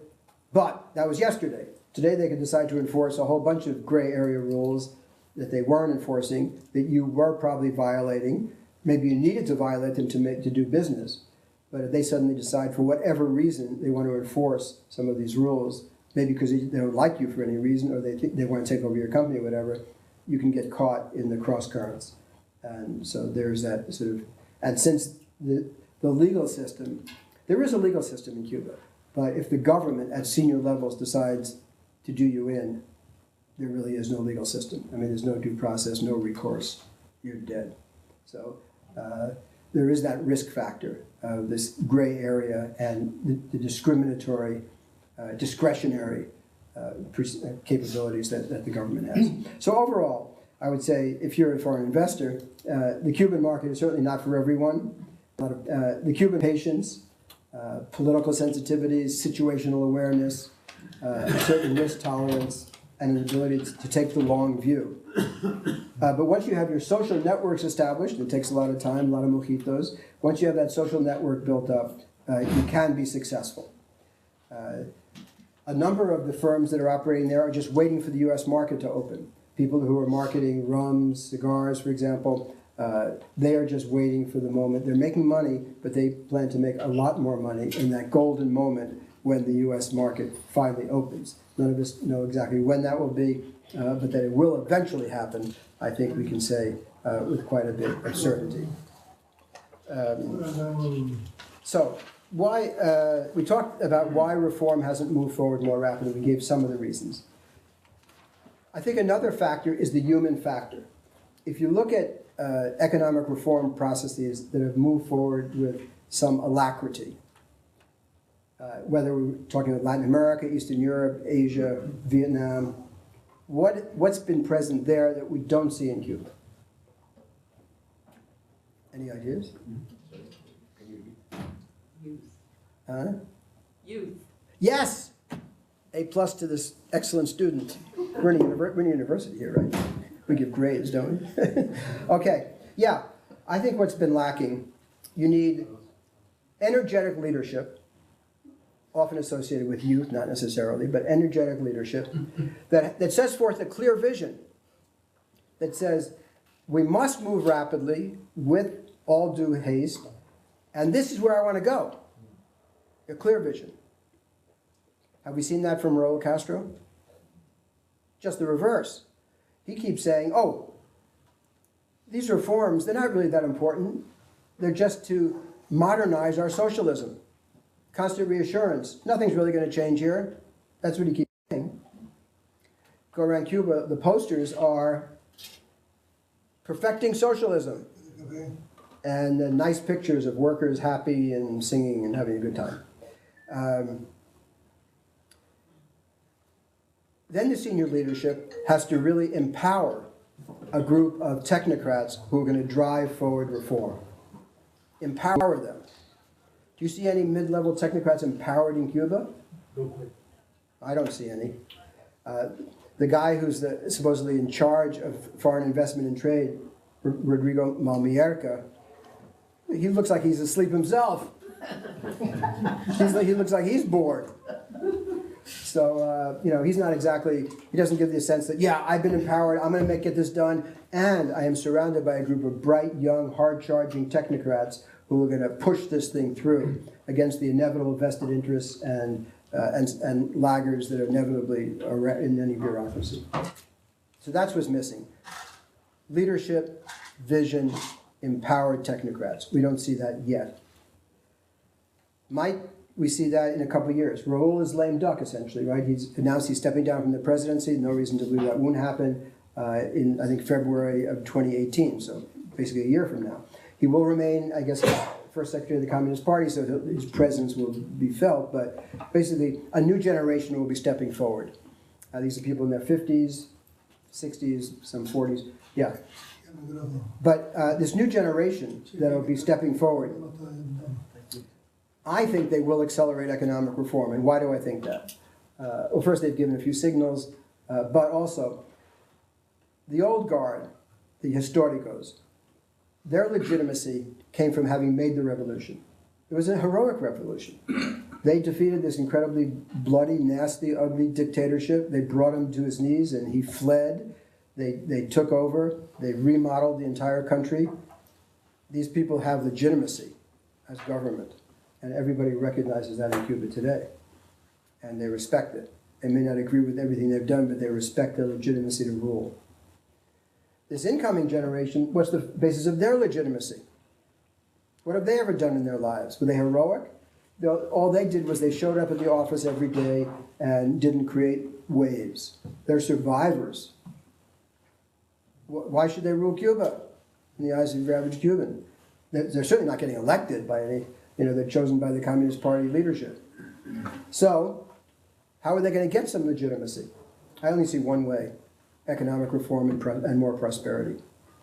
But that was yesterday. Today they could decide to enforce a whole bunch of gray area rules that they weren't enforcing, that you were probably violating. Maybe you needed to violate them to do business. But if they suddenly decide for whatever reason they want to enforce some of these rules, maybe because they don't like you for any reason, or they think they want to take over your company or whatever, you can get caught in the cross currents. And so there's that sort of, and since the legal system, there is a legal system in Cuba, but if the government at senior levels decides to do you in, there really is no legal system. I mean, there's no due process, no recourse. You're dead. So there is that risk factor of this gray area and the discriminatory, discretionary capabilities that the government has. So overall, I would say if you're a foreign investor, the Cuban market is certainly not for everyone. The Cuban patience, political sensitivities, situational awareness, a certain risk tolerance, and an ability to take the long view. But once you have your social networks established, it takes a lot of time, a lot of mojitos. Once you have that social network built up, you can be successful. A number of the firms that are operating there are just waiting for the U.S. market to open. People who are marketing rums, cigars, for example, they are just waiting for the moment. They're making money, but they plan to make a lot more money in that golden moment when the U.S. market finally opens. None of us know exactly when that will be, but that it will eventually happen, I think we can say with quite a bit of certainty. So why, we talked about why reform hasn't moved forward more rapidly. We gave some of the reasons. I think another factor is the human factor. If you look at economic reform processes that have moved forward with some alacrity, whether we're talking about Latin America, Eastern Europe, Asia, Vietnam, what's been present there that we don't see in Cuba? Any ideas? Youth. Huh? Youth. Yes! A+ to this excellent student. We're in a university here, right? We give grades, don't we? Okay, yeah. I think what's been lacking, you need energetic leadership, often associated with youth, not necessarily, but energetic leadership, that sets forth a clear vision, that says we must move rapidly with all due haste, and this is where I want to go. A clear vision. Have we seen that from Raul Castro? Just the reverse. He keeps saying, oh, these reforms, they're not really that important. They're just to modernize our socialism. Constant reassurance. Nothing's really going to change here. That's what he keeps saying. Go around Cuba, the posters are perfecting socialism. And nice pictures of workers happy and singing and having a good time. Then the senior leadership has to really empower a group of technocrats who are going to drive forward reform. Empower them. Do you see any mid-level technocrats empowered in Cuba? I don't see any. The guy who's supposedly in charge of foreign investment and trade, Rodrigo Malmierca, he looks like he's asleep himself. He looks like he's bored. So, he's not exactly, he doesn't give the sense that, yeah, I've been empowered, I'm going to get this done, and I am surrounded by a group of bright, young, hard-charging technocrats who are going to push this thing through against the inevitable vested interests and laggards that inevitably are in any bureaucracy. So that's what's missing. Leadership, vision, empowered technocrats. We don't see that yet. Might we see that in a couple of years? Raul is lame duck, essentially, right? He's announced he's stepping down from the presidency. No reason to believe that won't happen in, I think, February of 2018, so basically a year from now. He will remain, I guess, first secretary of the Communist Party, so his presence will be felt, but basically a new generation will be stepping forward. These are people in their 50s, 60s, some 40s, yeah. But this new generation that will be stepping forward, I think they will accelerate economic reform. And why do I think that? Well, first, they've given a few signals, but also the old guard, the historicos, their legitimacy came from having made the revolution. It was a heroic revolution. They defeated this incredibly bloody, nasty, ugly dictatorship. They brought him to his knees, and he fled. They took over. They remodeled the entire country. These people have legitimacy as government. And everybody recognizes that in Cuba today. And they respect it. They may not agree with everything they've done, but they respect their legitimacy to rule. This incoming generation, what's the basis of their legitimacy? What have they ever done in their lives? Were they heroic? All they did was they showed up at the office every day and didn't create waves. They're survivors. Why should they rule Cuba in the eyes of the average Cuban? They're certainly not getting elected by any... they're chosen by the Communist Party leadership. So, how are they going to get some legitimacy? I only see one way: economic reform and more prosperity.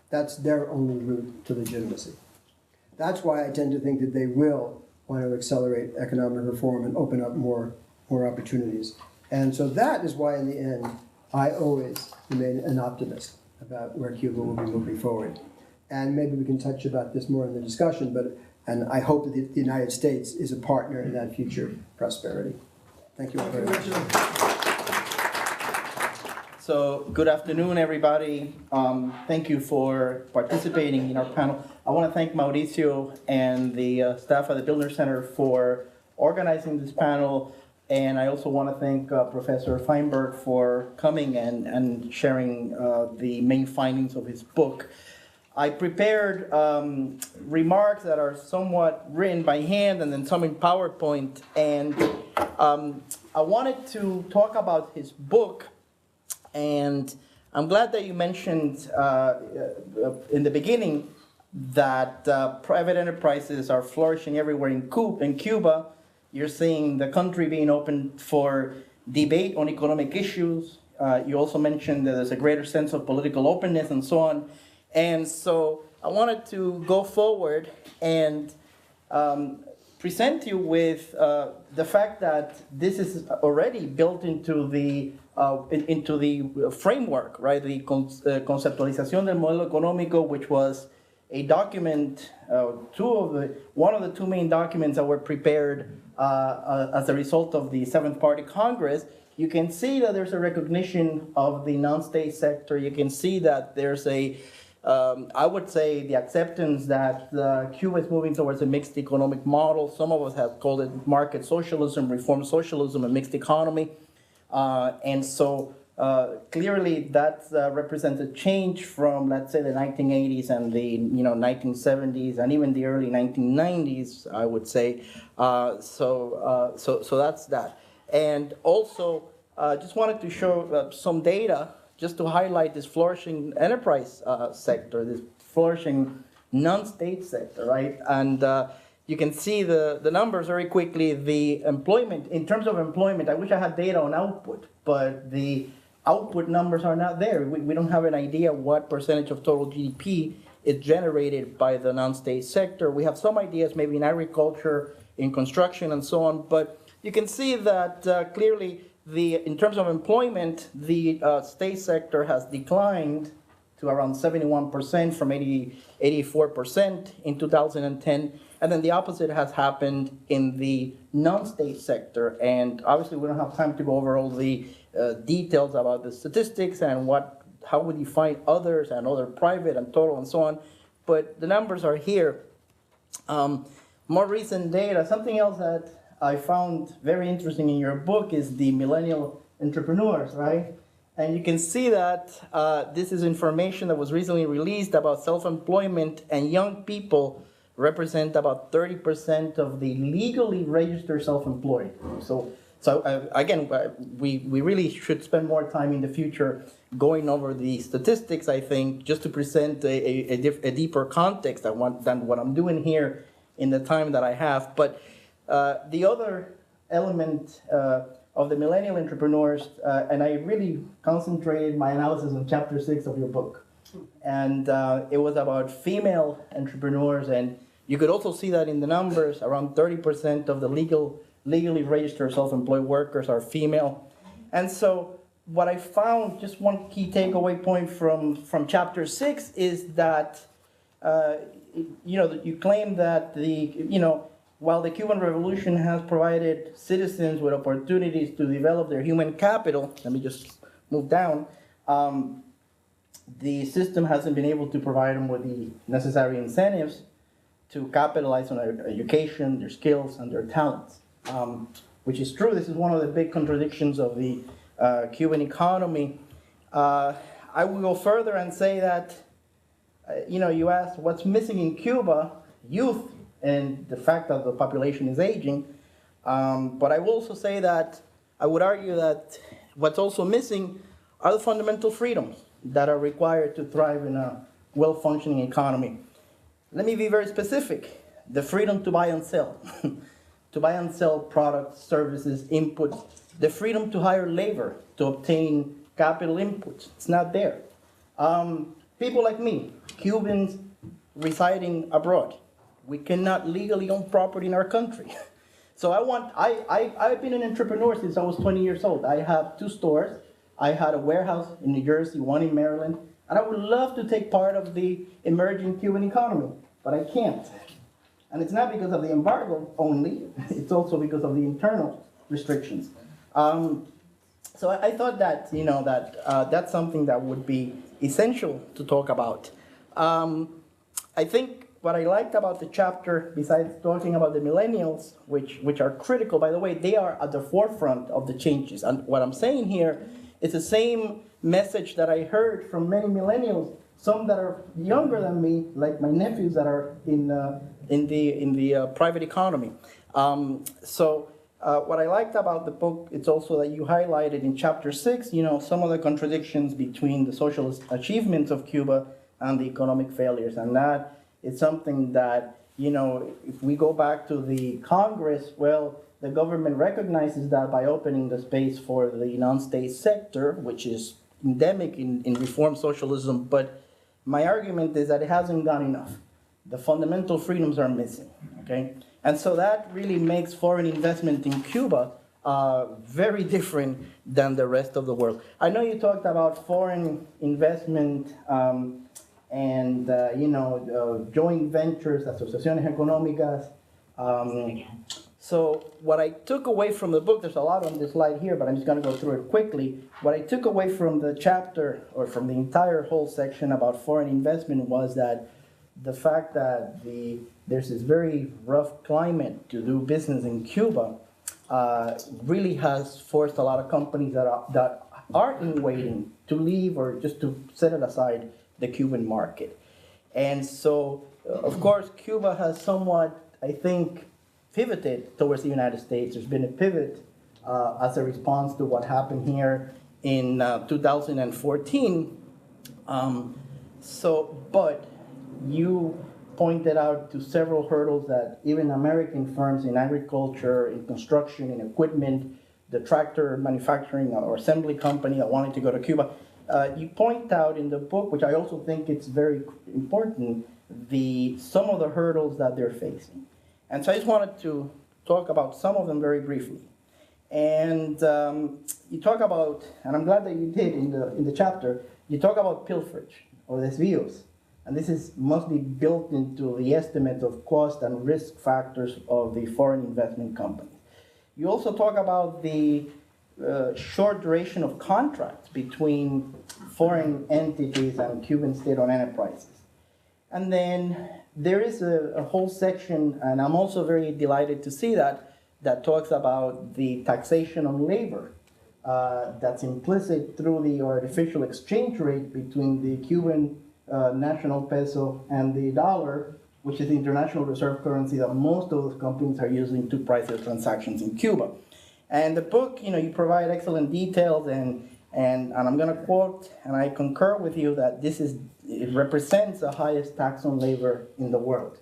That's their only route to legitimacy. That's why I tend to think that they will want to accelerate economic reform and open up more opportunities. And so that is why, in the end, I always remain an optimist about where Cuba will be moving forward. And maybe we can touch about this more in the discussion, and I hope that the United States is a partner in that future prosperity. Thank you all very much. So, good afternoon, everybody. Thank you for participating in our panel. I want to thank Mauricio and the staff at the Bildner Center for organizing this panel. And I also want to thank Professor Feinberg for coming and sharing the main findings of his book. I prepared remarks that are somewhat written by hand and then some in PowerPoint. And I wanted to talk about his book. And I'm glad that you mentioned in the beginning that private enterprises are flourishing everywhere in Cuba. You're seeing the country being open for debate on economic issues. You also mentioned that there's a greater sense of political openness and so on. And so I wanted to go forward and present you with the fact that this is already built into the framework, right? The Conceptualización del Modelo Económico, which was a document, one of the two main documents that were prepared as a result of the Seventh Party Congress. You can see that there's a recognition of the non-state sector. You can see that there's I would say, the acceptance that Cuba is moving towards a mixed economic model. Some of us have called it market socialism, reform socialism, a mixed economy. And so clearly that represents a change from, let's say, the 1980s and the 1970s and even the early 1990s, I would say. So that's that. And also, just wanted to show some data just to highlight this flourishing enterprise sector, this flourishing non-state sector, right? And you can see the numbers very quickly. The employment, in terms of employment, I wish I had data on output, but the output numbers are not there. We don't have an idea what percentage of total GDP is generated by the non-state sector. We have some ideas, maybe in agriculture, in construction, and so on, but you can see that clearly in terms of employment, the state sector has declined to around 71% from 84% in 2010. And then the opposite has happened in the non-state sector. And obviously, we don't have time to go over all the details about the statistics and how we define others and other private and total and so on. But the numbers are here. More recent data, something else that I found very interesting in your book is the millennial entrepreneurs, right? And you can see that this is information that was recently released about self-employment, and young people represent about 30% of the legally registered self-employed. So again, we really should spend more time in the future going over the statistics, I think, just to present a deeper context than what I'm doing here in the time that I have. But the other element of the millennial entrepreneurs, and I really concentrated my analysis on chapter 6 of your book. And it was about female entrepreneurs, and you could also see that in the numbers, around 30% of the legally registered self-employed workers are female. And so what I found, just one key takeaway point from chapter 6 is that, you claim that while the Cuban Revolution has provided citizens with opportunities to develop their human capital, let me just move down, the system hasn't been able to provide them with the necessary incentives to capitalize on their education, their skills, and their talents, which is true. This is one of the big contradictions of the Cuban economy. I will go further and say that, you asked what's missing in Cuba, youth, and the fact that the population is aging. But I will also say that I would argue that what's also missing are the fundamental freedoms that are required to thrive in a well-functioning economy. Let me be very specific. The freedom to buy and sell, to buy and sell products, services, inputs, the freedom to hire labor, to obtain capital inputs. It's not there. People like me, Cubans residing abroad, we cannot legally own property in our country. So I've been an entrepreneur since I was 20 years old. I have 2 stores. I had a warehouse in New Jersey, one in Maryland, and I would love to take part of the emerging Cuban economy, but I can't. And it's not because of the embargo only, it's also because of the internal restrictions. So I thought that, that's something that would be essential to talk about. I think what I liked about the chapter, besides talking about the millennials, which are critical, by the way, they are at the forefront of the changes. And what I'm saying here is the same message that I heard from many millennials some that are younger than me, like my nephews that are in the private economy. What I liked about the book, it's also that you highlighted in chapter 6, some of the contradictions between the socialist achievements of Cuba and the economic failures. And that is something that, if we go back to the Congress, well, the government recognizes that by opening the space for the non-state sector, which is endemic in reform socialism. But my argument is that it hasn't done enough. The fundamental freedoms are missing, okay? And so that really makes foreign investment in Cuba very different than the rest of the world. I know you talked about foreign investment and joint ventures, asociaciones económicas. So what I took away from the book, there's a lot on this slide here, but I'm just going to go through it quickly. What I took away from the chapter, or from the entire whole section about foreign investment, was that the fact that there's this very rough climate to do business in Cuba really has forced a lot of companies that are in waiting to leave or just to set it aside the Cuban market. And so, of course, Cuba has somewhat, I think, pivoted towards the United States. There's been a pivot as a response to what happened here in 2014. But you pointed out to several hurdles that even American firms in agriculture, in construction, in equipment, the tractor manufacturing or assembly company that wanted to go to Cuba, you point out in the book, which I also think it's very important, some of the hurdles that they're facing. And so I just wanted to talk about some of them very briefly. And you talk about, and I'm glad that you did in the chapter, you talk about pilferage or desvíos. And this is mostly built into the estimate of cost and risk factors of the foreign investment companies. You also talk about the short duration of contracts between foreign entities and Cuban state-owned enterprises. And then there is a whole section, and I'm also very delighted to see that talks about the taxation on labor that's implicit through the artificial exchange rate between the Cuban national peso and the dollar, which is the international reserve currency that most of those companies are using to price their transactions in Cuba. And the book, you provide excellent details, and I'm going to quote, and I concur with you that it represents the highest tax on labor in the world.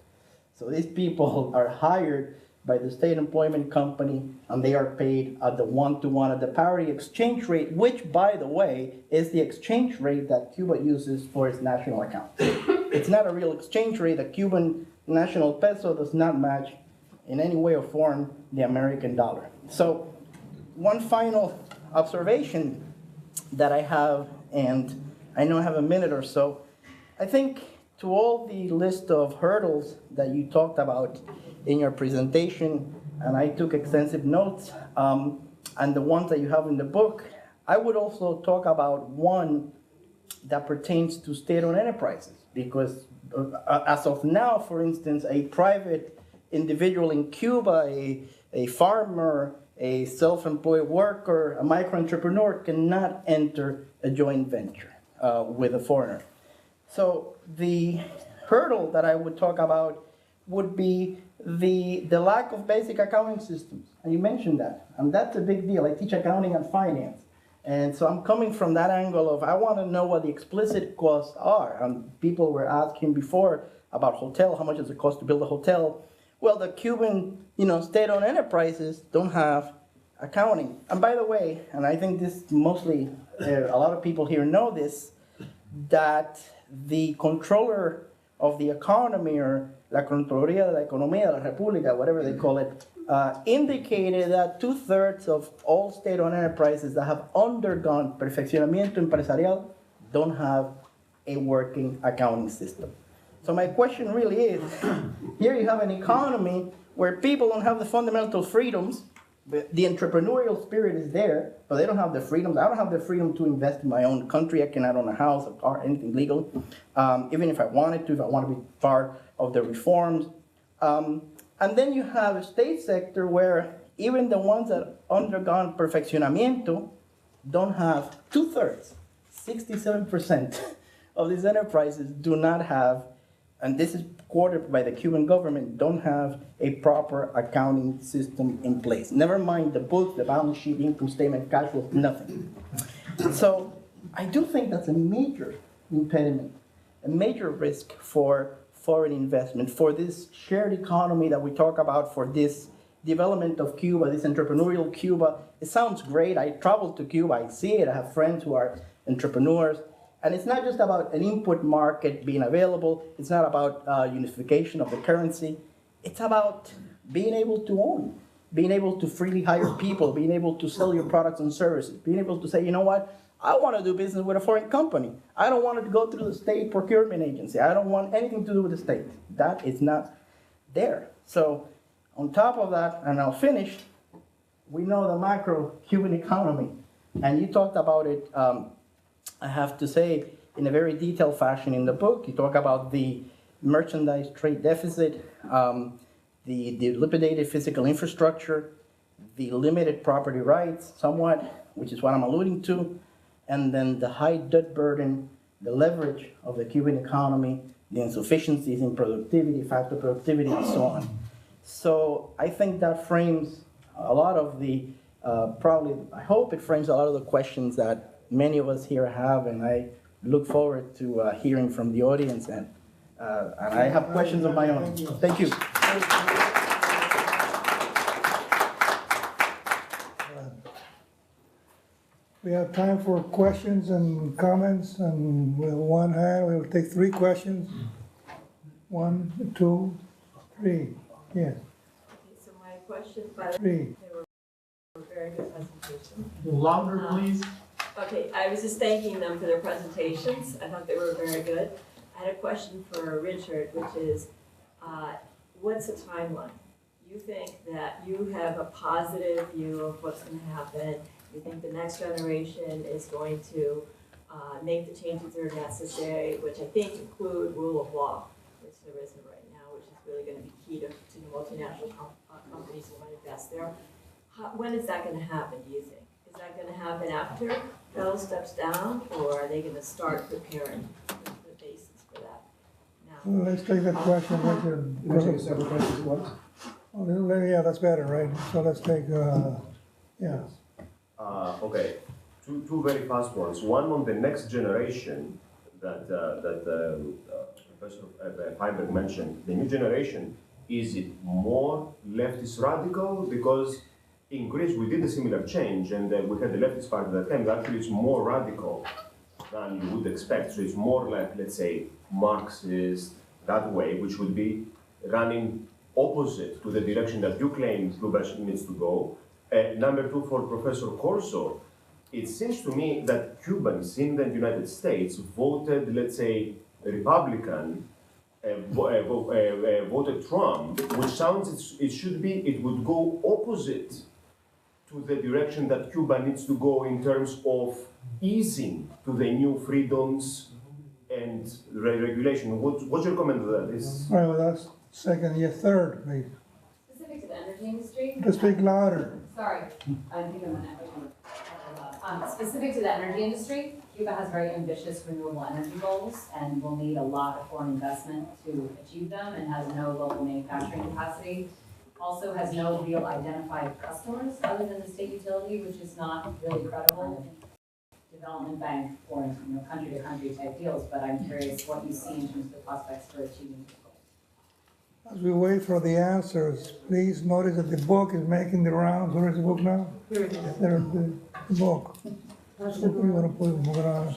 So these people are hired by the state employment company, and they are paid at the 1-to-1 at the parity exchange rate, which, by the way, is the exchange rate that Cuba uses for its national account. It's not a real exchange rate. The Cuban national peso does not match in any way or form the American dollar. So one final observation that I have, and I know I have a minute or so, I think to all the list of hurdles that you talked about in your presentation, and I took extensive notes, and the ones that you have in the book, I would also talk about one that pertains to state-owned enterprises, because as of now, for instance, a private individual in Cuba, a farmer, a self-employed worker, a micro-entrepreneur cannot enter a joint venture with a foreigner. So the hurdle that I would talk about would be the lack of basic accounting systems. And you mentioned that, and that's a big deal. I teach accounting and finance. And so I'm coming from that angle of I want to know what the explicit costs are. And people were asking before about hotel, how much does it cost to build a hotel? Well, the Cuban, state-owned enterprises don't have accounting. And by the way, and I think this mostly, a lot of people here know this, that the controller of the economy, or la Contraloría de la Economía de la República, whatever they call it, indicated that 2/3 of all state-owned enterprises that have undergone perfeccionamiento empresarial don't have a working accounting system. So my question really is, here you have an economy where people don't have the fundamental freedoms. The entrepreneurial spirit is there, but they don't have the freedoms. I don't have the freedom to invest in my own country. I cannot own a house, a car, anything legal, even if I wanted to, if I want to be part of the reforms. And then you have a state sector where even the ones that undergone perfeccionamiento don't have 2/3, 67% of these enterprises do not have, and this is quoted by the Cuban government, don't have a proper accounting system in place. Never mind the books, the balance sheet, income statement, cash flow, nothing. So I do think that's a major impediment, a major risk for foreign investment, for this shared economy that we talk about, for this development of Cuba, this entrepreneurial Cuba. It sounds great. I traveled to Cuba, I see it, I have friends who are entrepreneurs. And it's not just about an input market being available. It's not about unification of the currency. It's about being able to own, being able to freely hire people, being able to sell your products and services, being able to say, you know what, I want to do business with a foreign company. I don't want it to go through the state procurement agency. I don't want anything to do with the state. That is not there. So on top of that, and I'll finish, we know the macro Cuban economy. And you talked about it, I have to say, in a very detailed fashion in the book. You talk about the merchandise trade deficit, the dilapidated physical infrastructure, the limited property rights, somewhat, which is what I'm alluding to, and then the high debt burden, the leverage of the Cuban economy, the insufficiencies in productivity, factor productivity, and so on. So I think that frames a lot of the, probably, I hope it frames a lot of the questions that many of us here have, and I look forward to hearing from the audience, and I have questions of my own. Thank you. We have time for questions and comments, and with one hand, we will take 3 questions. 1, 2, 3. Yes, Okay, so my question, by the 3. way, they were very good presentations. Longer, please. Okay, I was just thanking them for their presentations. I thought they were very good. I had a question for Richard, which is, what's the timeline? You think that you have a positive view of what's going to happen. You think the next generation is going to make the changes that are necessary, which I think include rule of law, which there isn't right now, which is really going to be key to the multinational companies who want to invest there. When is that going to happen, do you think? Is that going to happen after Bell steps down, or are they going to start preparing the basis for that now? Let's take that question, Richard. You want to take several questions at once? Yeah, that's better, right? So let's take, yeah. Okay, two very fast ones. One on the next generation that Professor Feinberg mentioned. The new generation, is it more leftist radical? Because in Greece we did a similar change, and we had the leftist party at that time. Actually, it's more radical than you would expect. So it's more like, let's say, Marxist, that way, which would be running opposite to the direction that you claim Cuba needs to go. Number 2, for Professor Corzo, it seems to me that Cubans in the United States voted, let's say, Republican, voted Trump, which sounds it would go opposite to the direction that Cuba needs to go in terms of easing to the new freedoms and regulation. What's your comment on that? All right, well, that's second, yeah, third, please. Specific to the energy industry? Just speak louder. Sorry, I think I'm on specific to the energy industry, Cuba has very ambitious renewable energy goals and will need a lot of foreign investment to achieve them, and has no local manufacturing capacity. Also has no real identified customers other than the state utility, which is not really credible in development bank or country to country type deals. But I'm curious what you see in terms of the prospects for achieving these goals. As we wait for the answers, please notice that the book is making the rounds. Where is the book now? Here it is. There, the book. That's So we want to put it, we're gonna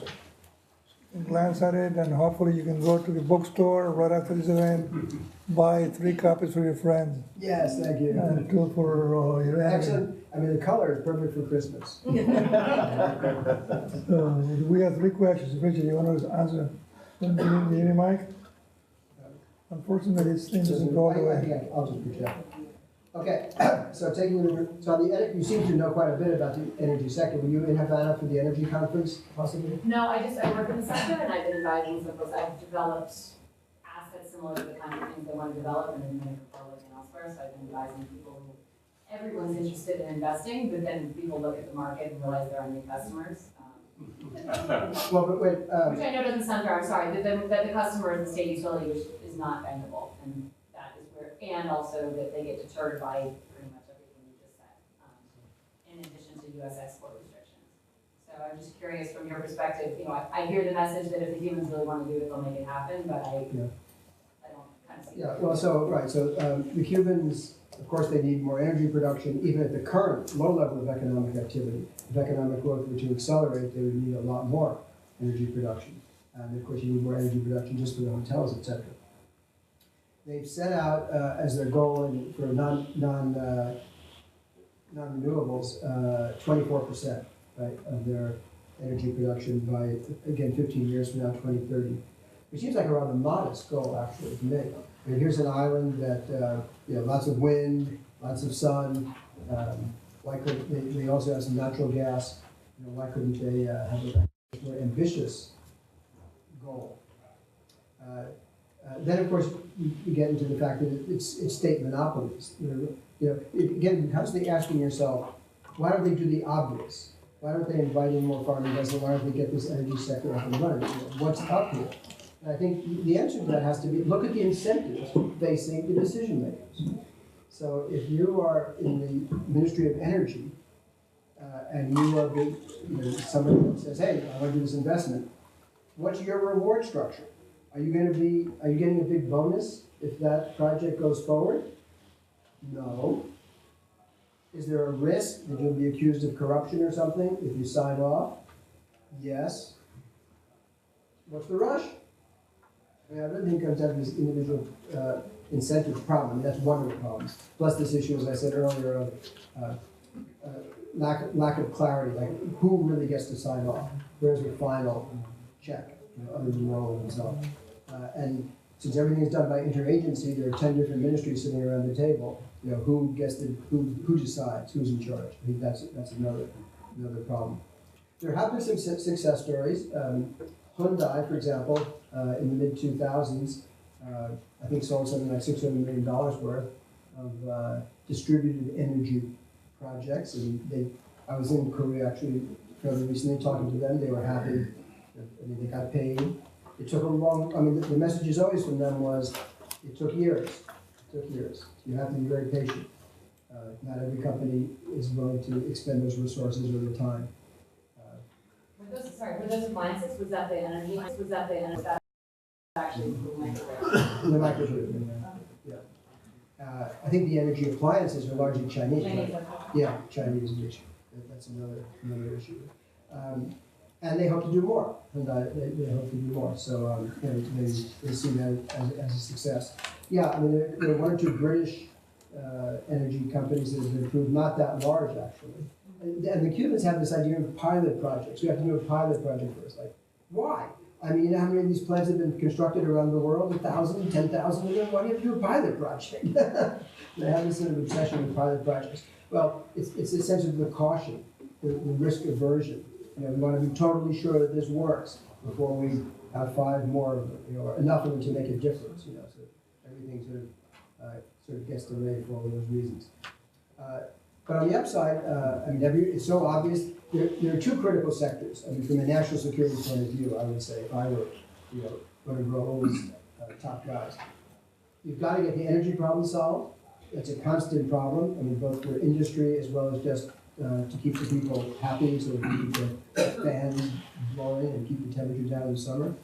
glance at it, and hopefully you can go to the bookstore right after this event, buy 3 copies for your friends, Yes, thank you. and 2 for your enemy. Excellent. I mean, the color is perfect for Christmas. We have 3 questions. Richard, you want to answer? Do you need a mic? Unfortunately, this thing doesn't go all the way. Yeah, I'll just project. Okay, so so on the you seem to know quite a bit about the energy sector. Were you in Havana for the energy conference, possibly? No, I work in the sector, and I've been advising some folks. I've developed assets similar to the kind of things they want to develop in the Dominican Republic and elsewhere. So I've been advising people who everyone's interested in investing, but then people look at the market and realize there are new customers. Well, but wait, Which I know doesn't sound fair, I'm sorry, that the customer is the state utility, which is not bankable, and that is where, and also that they get deterred by pretty much everything you just said, in addition to US export restrictions. So I'm just curious from your perspective, you know, I hear the message that if the Cubans really want to do it, they'll make it happen, but I don't kind of see. yeah, well, so the Cubans, of course, they need more energy production, even at the current low level of economic activity. If economic growth were to accelerate, they would need a lot more energy production. And of course, you need more energy production just for the hotels, et cetera. They've set out as their goal for non-renewables, 24%, right, of their energy production by, again, 15 years from now, 2030. Which seems like a rather modest goal, actually, to me. I mean, here's an island that, you know, lots of wind, lots of sun. Why couldn't they also have some natural gas? You know, why couldn't they have a more ambitious goal? Then, of course, you get into the fact that it's state monopolies. You know, again, constantly asking yourself, why don't they do the obvious? Why don't they invite in more foreign investment? Why don't they get this energy sector up and running? You know, what's up here? And I think the answer to that has to be, look at the incentives facing the decision makers. So if you are in the Ministry of Energy and you are somebody that says, hey, I want to do this investment, what's your reward structure? Are you getting a big bonus if that project goes forward? No. Is there a risk that you'll be accused of corruption or something if you sign off? Yes. What's the rush? I mean, I really think it comes down to this individual incentive problem. I mean, that's one of the problems. Plus this issue, as I said earlier, of lack of clarity, like who really gets to sign off? Where's the final check, you know, other than Roland himself? And since everything is done by interagency, there are 10 different ministries sitting around the table. You know, who decides, who's in charge? I think that's another problem. There have been some success stories. Hyundai, for example, in the mid-2000s, I think sold something like $600 million worth of distributed energy projects. And I was in Korea actually fairly recently talking to them. They were happy. I mean, they got paid. It took a long, I mean, the messages always from them was, it took years. It took years. You have to be very patient. Not every company is willing to expend those resources or the time. Were those appliances, was that the energy, that actually the microwave? The microgrid, yeah. I think the energy appliances are largely Chinese. Yeah, Chinese issue. That's another issue. And they hope to do more. And they hope to do more. So they see that as a success. Yeah, I mean, there are one or two British energy companies that have been approved, not that large actually. And the Cubans have this idea of pilot projects. We have to do a pilot project first. Like, why? I mean, you know how many of these plants have been constructed around the world? 1,000, 10,000 of them? Why do you have to do a pilot project? They have this sort of obsession with pilot projects. Well, it's a sense of the caution, the risk aversion. You know, we want to be totally sure that this works before we have 5 more of them, you know, or enough of them to make a difference. You know, so everything sort of gets delayed for all of those reasons. But on the upside, I mean, it's so obvious. There are 2 critical sectors. I mean, from a national security point of view, I would say, if I were, you know, going to grow all these top guys, you've got to get the energy problem solved. It's a constant problem. I mean, both for industry as well as just to keep the people happy, so that we keep the fans blowing and keep the temperature down in the summer.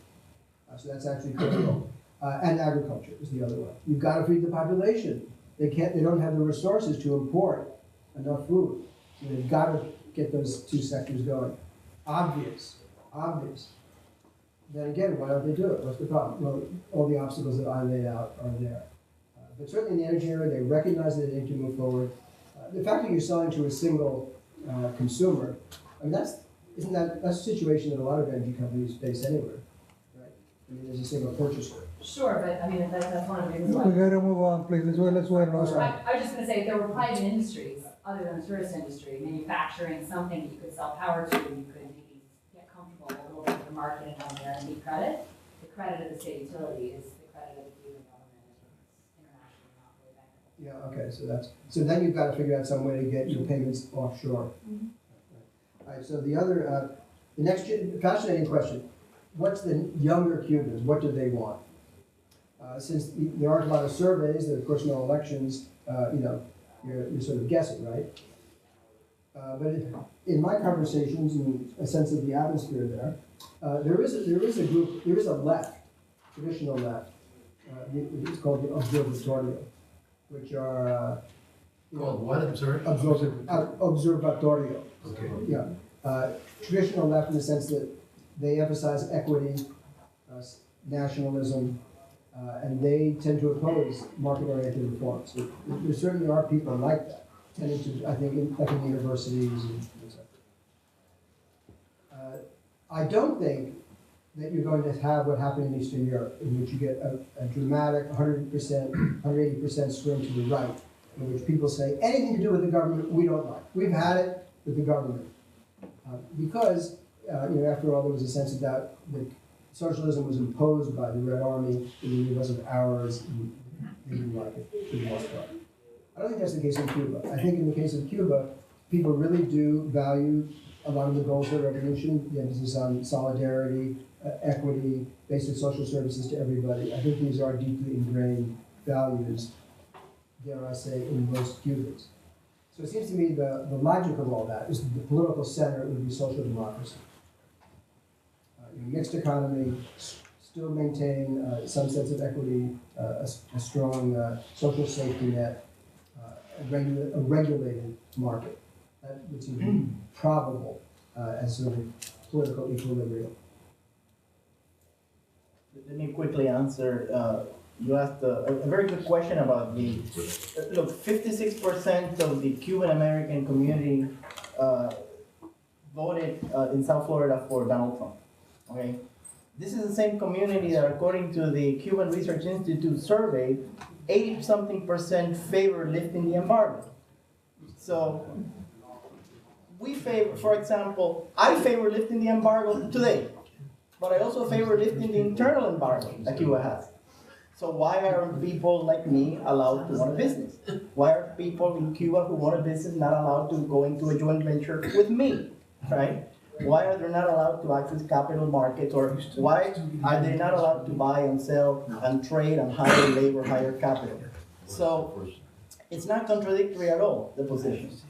So that's actually critical. And agriculture is the other one. You've got to feed the population. They don't have the resources to import enough food. So they've got to get those 2 sectors going. Obvious. Then again, why don't they do it? What's the problem? Well, all the obstacles that I laid out are there. But certainly in the energy area, they recognize that they need to move forward. The fact that you're selling to a single consumer, I mean, that's a situation that a lot of energy companies face anywhere, right? I mean, there's a single purchaser. Sure, but I mean, that's one of the reasons We why. gotta move on, please. Let's wait. Oh, sorry. I was just gonna say, if there were private industries, other than the tourist industry, manufacturing something that you could sell power to, you could maybe get comfortable a little bit with the market and on there and need credit. The credit of the state utility is the credit of the Cuban government, and it's internationally not really bankable. Yeah, okay, so then you've got to figure out some way to get your payments offshore. Mm-hmm. All right, so the other The next fascinating question, what's the younger Cubans, what do they want? Since there aren't a lot of surveys, there are of course no elections, you're sort of guessing, right? But in my conversations and a sense of the atmosphere there is a group, there is a left, traditional left. It's called the Observatorio, which are Called what, I'm sorry? Observatorio. Okay. Yeah, traditional left in the sense that they emphasize equity, nationalism, and they tend to oppose market-oriented reforms. There certainly are people like that, tending to, I think, like in universities and etc. I don't think that you're going to have what happened in Eastern Europe, in which you get a dramatic 100%, 180% swing to the right, in which people say, anything to do with the government, we don't like. We've had it with the government. Because, after all, there was a sense of that socialism was imposed by the Red Army, it wasn't ours, and they didn't like it for the most part. I don't think that's the case in Cuba. I think in the case of Cuba, people really do value a lot of the goals of the revolution, the emphasis on solidarity, equity, basic social services to everybody. I think these are deeply ingrained values, dare I say, in most Cubans. So it seems to me the logic of all that is that the political center would be social democracy. Mixed economy, still maintain some sense of equity, a strong social safety net, a regulated market. That would seem to be probable as sort of political equilibrium. Let me quickly answer. You asked a very good question about the, look, 56% of the Cuban American community voted in South Florida for Donald Trump, okay? This is the same community that, according to the Cuban Research Institute survey, 80-something% favor lifting the embargo. So, we favor, for example, I favor lifting the embargo today, but I also favor lifting the internal embargo that Cuba has. So why aren't people like me allowed to run a business? Why are people in Cuba who want a business not allowed to go into a joint venture with me, right? Why are they not allowed to access capital markets, or why are they not allowed to buy and sell and trade and hire labor, hire capital? So it's not contradictory at all, the positions,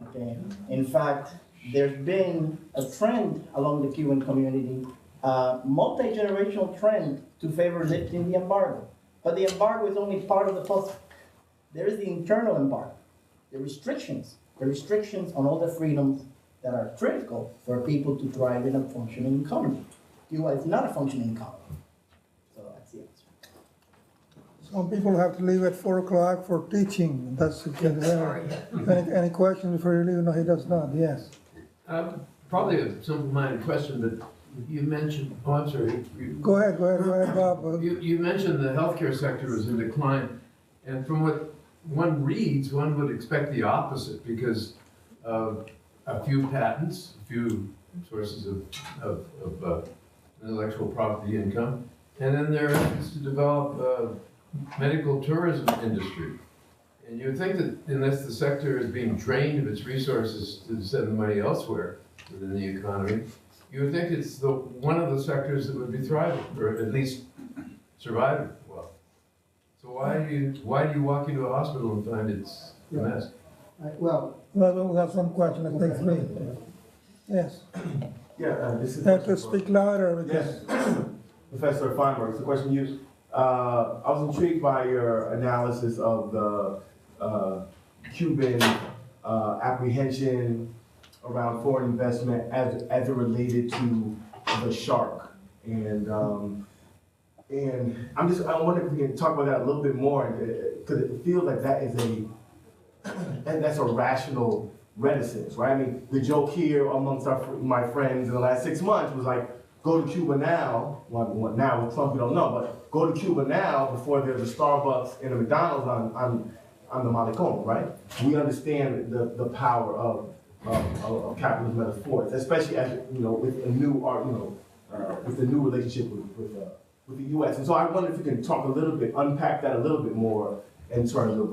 okay? In fact, there's been a trend along the Cuban community, multi-generational trend to favor lifting the embargo. But the embargo is only part of the puzzle. There is the internal embargo, the restrictions on all the freedoms that are critical for people to thrive in a functioning economy. Cuba is not a functioning economy. So that's the answer. Some people have to leave at 4 o'clock for teaching. That's any questions before you leave? No, he does not. Yes. Probably a simple-minded question, but you mentioned, oh, I'm sorry. Go ahead, Bob. You mentioned the healthcare sector was in decline, and from what one reads, one would expect the opposite because of a few patents, a few sources of intellectual property income, and then there is to develop a medical tourism industry. And you would think that unless the sector is being drained of its resources to send the money elsewhere within the economy, you would think it's one of the sectors that would be thriving, or at least surviving well. So why do you walk into a hospital and find it's a mess? Well, we have some questions. I think 3. Yes. Yeah, this is. Have to speak louder. Yes, Professor Feinberg. It's a question you. I was intrigued by your analysis of the Cuban apprehension around foreign investment as it related to the shark, and I wonder if we can talk about that a little bit more, because it feels like that's a rational reticence, right? I mean, the joke here amongst my friends in the last 6 months was like, go to Cuba now. Well, now with Trump, we don't know, but go to Cuba now before there's a Starbucks and a McDonald's on the Malecon, right? We understand the power of capitalism as a force, especially as with a new with the new relationship with the U.S. And so I wonder if you can talk a little bit, unpack that a little bit more in terms of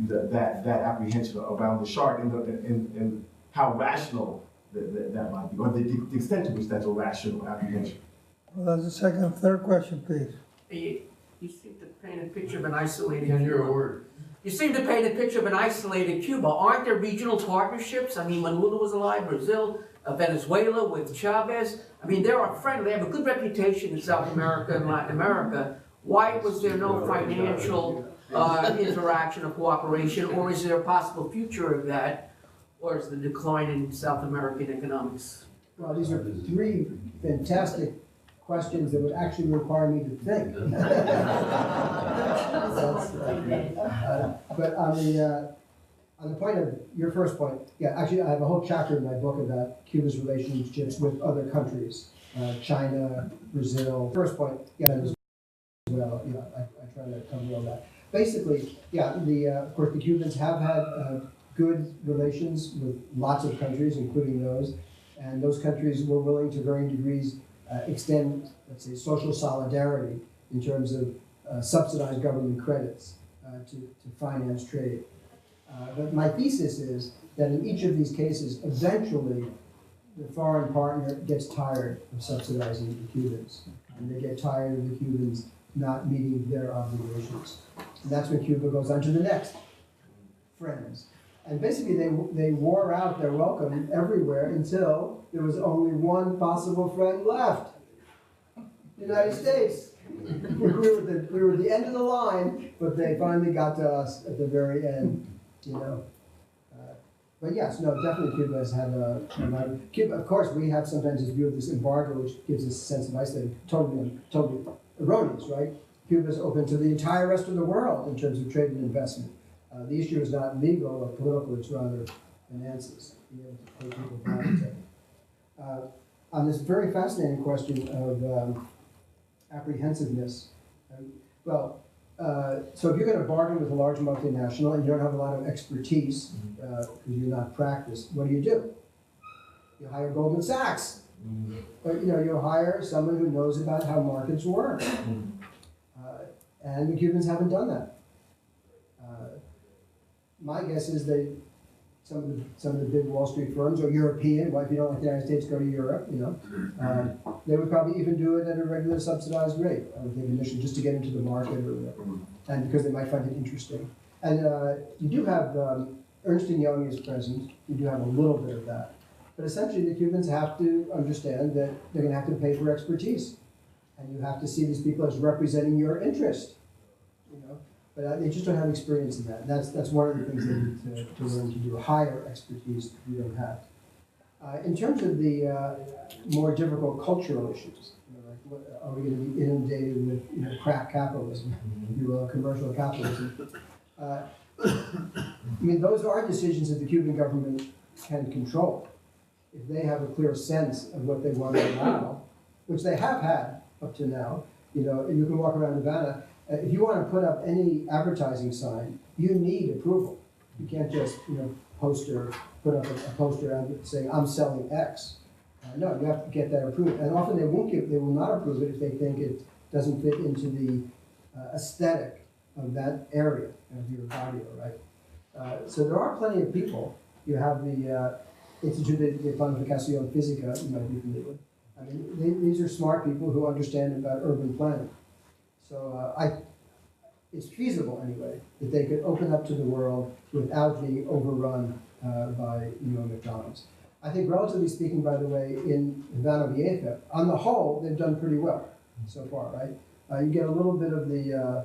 that apprehension around the shark and how rational that might be, or the extent to which that's a rational apprehension. Well, that's the second, third question, please. You seem to paint a picture of an isolated Can Cuba. your word? You seem to paint a picture of an isolated Cuba. Aren't there regional partnerships? I mean, when Lula was alive, Brazil, Venezuela with Chavez. I mean, they are friendly. They have a good reputation in South America and Latin America. Why was there no financial interaction or cooperation, or is there a possible future of that, or is the decline in South American economics? Well, these are three fantastic questions that would actually require me to think. But on the point of your first point, yeah, actually, I have a whole chapter in my book about Cuba's relationships with other countries, China, Brazil. First point, yeah, as well, yeah, I try to cover all that. Basically, yeah, of course, the Cubans have had good relations with lots of countries, including those, and those countries were willing to varying degrees extend, let's say, social solidarity in terms of subsidized government credits to finance trade. But my thesis is that in each of these cases, eventually, the foreign partner gets tired of subsidizing the Cubans, and they get tired of the Cubans not meeting their obligations. And that's when Cuba goes on to the next, friends. And basically, they wore out their welcome everywhere until there was only one possible friend left, the United States. We were at the end of the line, but they finally got to us at the very end, you know. But yes, no, definitely Cuba has had a Cuba, of course, we have sometimes this view of this embargo, which gives us a sense of isolating. Totally erroneous, right? Cuba is open to the entire rest of the world in terms of trade and investment. The issue is not legal or political, it's rather finances. You know, to pay people back to. On this very fascinating question of apprehensiveness, so if you're going to bargain with a large multinational and you don't have a lot of expertise because you're not practiced, what do? You hire Goldman Sachs. But, you know, you'll hire someone who knows about how markets work. And the Cubans haven't done that. My guess is some of the big Wall Street firms, or European, well, if you don't like the United States, go to Europe, you know. They would probably even do it at a regular subsidized rate, I would think initially, just to get into the market or whatever, and because they might find it interesting. And you do have, Ernst & Young is present, you do have a little bit of that. But essentially the Cubans have to understand that they're gonna have to pay for expertise. And you have to see these people as representing your interest, you know. But they just don't have experience in that. And that's one of the things they need to learn to do, higher expertise that you don't have. In terms of the more difficult cultural issues, you know, like are we going to be inundated with crack capitalism, if you will, commercial capitalism? I mean, those are decisions that the Cuban government can control. If they have a clear sense of what they want to allow, which they have had up to now, you know, and you can walk around Havana. If you want to put up any advertising sign, you need approval. You can't just, you know, put up a poster saying, I'm selling X. No, you have to get that approved. And often they will not approve it if they think it doesn't fit into the aesthetic of that area of your barrio, right? So there are plenty of people. You have the Instituto de Planificación Física, you might be familiar with. I mean, these are smart people who understand about urban planning. So it's feasible anyway that they could open up to the world without being overrun by McDonald's. I think relatively speaking, by the way, in Havana Vieja, on the whole, they've done pretty well so far, right? You get a little bit of the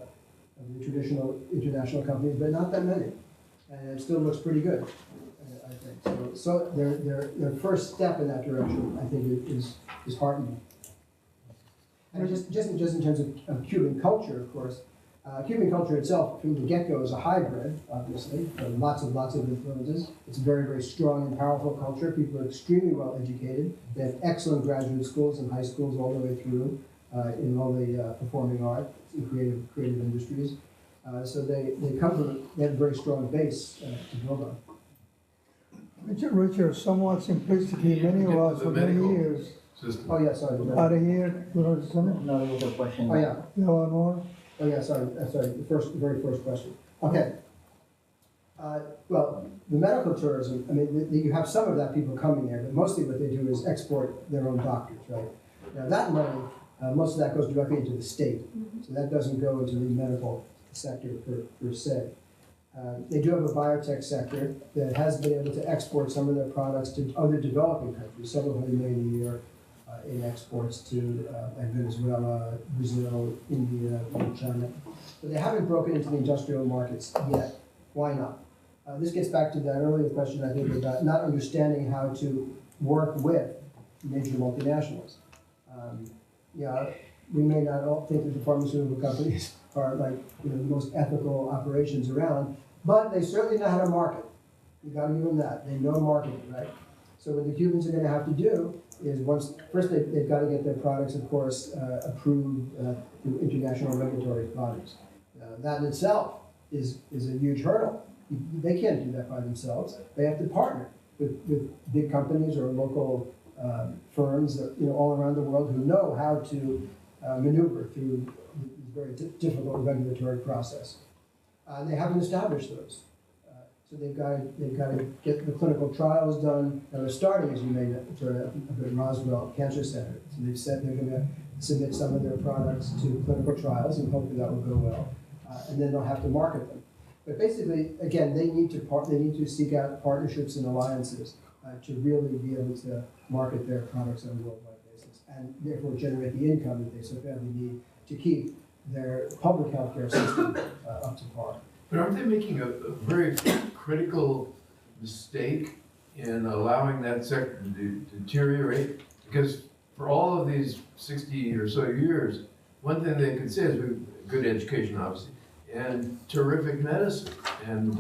traditional international companies, but not that many. And it still looks pretty good, I think. So their first step in that direction, I think, is heartening. And just in terms of Cuban culture, of course, Cuban culture itself, from the get-go, is a hybrid, obviously, lots of influences. It's a very, very strong and powerful culture. People are extremely well educated. They have excellent graduate schools and high schools all the way through in all the performing arts and creative industries. So they have a very strong base to build on. Richard, somewhat simplistically, many of us for many years. System. Oh, yeah, sorry. Out of here, you know, something? No, there was a question. Oh, yeah. You have one more? Oh, yeah, sorry, the very first question. Okay. Well, the medical tourism, I mean, you have some of that people coming there, but mostly what they do is export their own doctors, right? Now that money, most of that goes directly into the state, so that doesn't go into the medical sector per se. They do have a biotech sector that has been able to export some of their products to other developing countries, several hundred million a year in exports to like Venezuela, Brazil, India, China. But they haven't broken into the industrial markets yet. Why not? This gets back to that earlier question, I think, about not understanding how to work with major multinationals. Yeah, we may not all think that the pharmaceutical companies are like, you know, the most ethical operations around, but they certainly know how to market. You got to give them that. They know marketing, right? So what the Cubans are going to have to do is first they've got to get their products, of course, approved through international regulatory bodies. That in itself is a huge hurdle. They can't do that by themselves. They have to partner with big companies or local firms that, you know, all around the world who know how to maneuver through this very difficult regulatory process. They haven't established those. So they've got to get the clinical trials done. Now they're starting, as you may know, at Roswell Cancer Center. So they've said they're going to submit some of their products to clinical trials, and hopefully that will go well. And then they'll have to market them. But basically, again, they need to seek out partnerships and alliances to really be able to market their products on a worldwide basis, and therefore generate the income that they so badly need to keep their public healthcare system up to par. But aren't they making a very critical mistake in allowing that sector to deteriorate? Because for all of these 60 or so years, one thing they could say is we have good education, obviously, and terrific medicine, and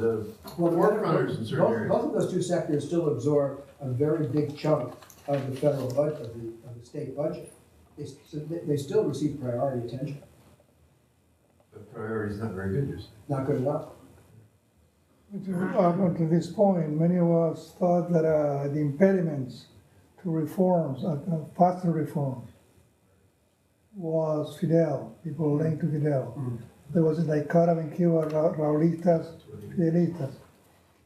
forerunners in certain areas. Both of those two sectors still absorb a very big chunk of the federal budget, of the state budget. They still receive priority attention. But priority is not very good, you say. Not good enough. Up to this point, many of us thought that the impediments to reforms, faster reforms, was Fidel, people linked to Fidel. There was a dichotomy in Cuba, Raulistas, Fidelistas.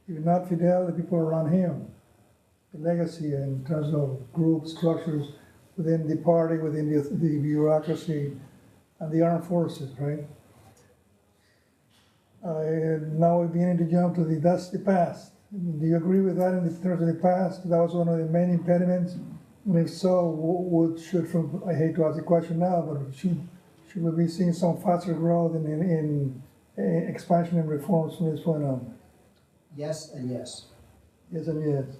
If not Fidel, the people around him. The legacy in terms of group structures within the party, within the bureaucracy, and the armed forces, right? Now we're beginning to jump to that's the past. Do you agree with that in terms of the past? That was one of the main impediments? And if so, I hate to ask the question now, but should we be seeing some faster growth in expansion and reforms from this point on? Yes and yes. Yes and yes.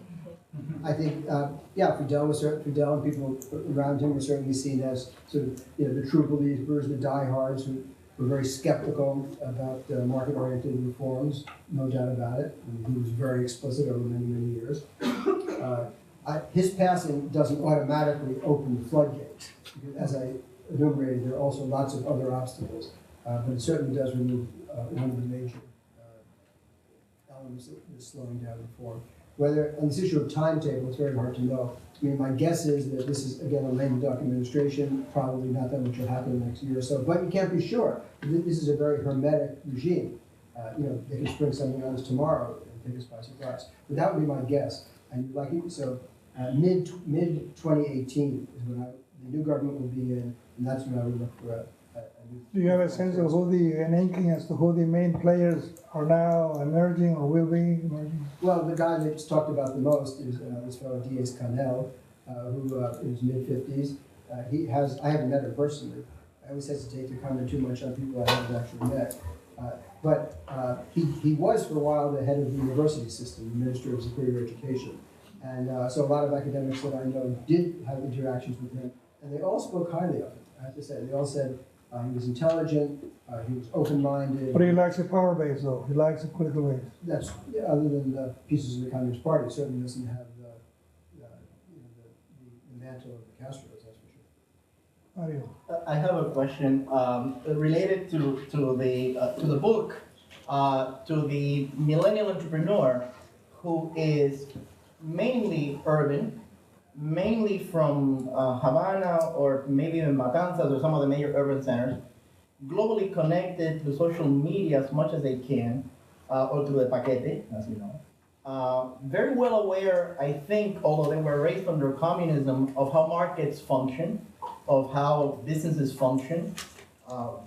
I think, Fidel and people around him were certainly seen as sort of, you know, the true believers, the diehards who were very skeptical about market-oriented reforms, no doubt about it. And he was very explicit over many, many years. His passing doesn't automatically open the floodgates. As I enumerated, there are also lots of other obstacles, but it certainly does remove one of the major elements that is slowing down reform. Whether, on this issue of timetable, it's very hard to know. I mean, my guess is that this is, again, a lame duck administration, probably not that much will happen in the next year or so, but you can't be sure. This is a very hermetic regime. You know, they can spring something on us tomorrow and take us by surprise. But that would be my guess. And like, so mid 2018 is when the new government will be in, and that's when I would look for a new. Do you have a sense of an inkling as to who the main players are now emerging or will be emerging? Well, the guy that's talked about the most is this fellow Diaz-Canel, who is mid-50s. I haven't met him personally. I always hesitate to comment too much on people I haven't actually met. But he was for a while the head of the university system, the Minister of Superior Education. And so a lot of academics that I know did have interactions with him, and they all spoke highly of him, I have to say. They all said he was intelligent, he was open-minded. But he likes the power base, though. He likes the political base. That's, other than the pieces of the Communist Party, it certainly doesn't have the mantle of the Castros, that's for sure. Mario. I have a question related to the book, to the millennial entrepreneur who is mainly urban, mainly from Havana or maybe even Matanzas or some of the major urban centers, globally connected to social media as much as they can, or to the paquete, as you know, very well aware, I think, although they were raised under communism, of how markets function, of how businesses function.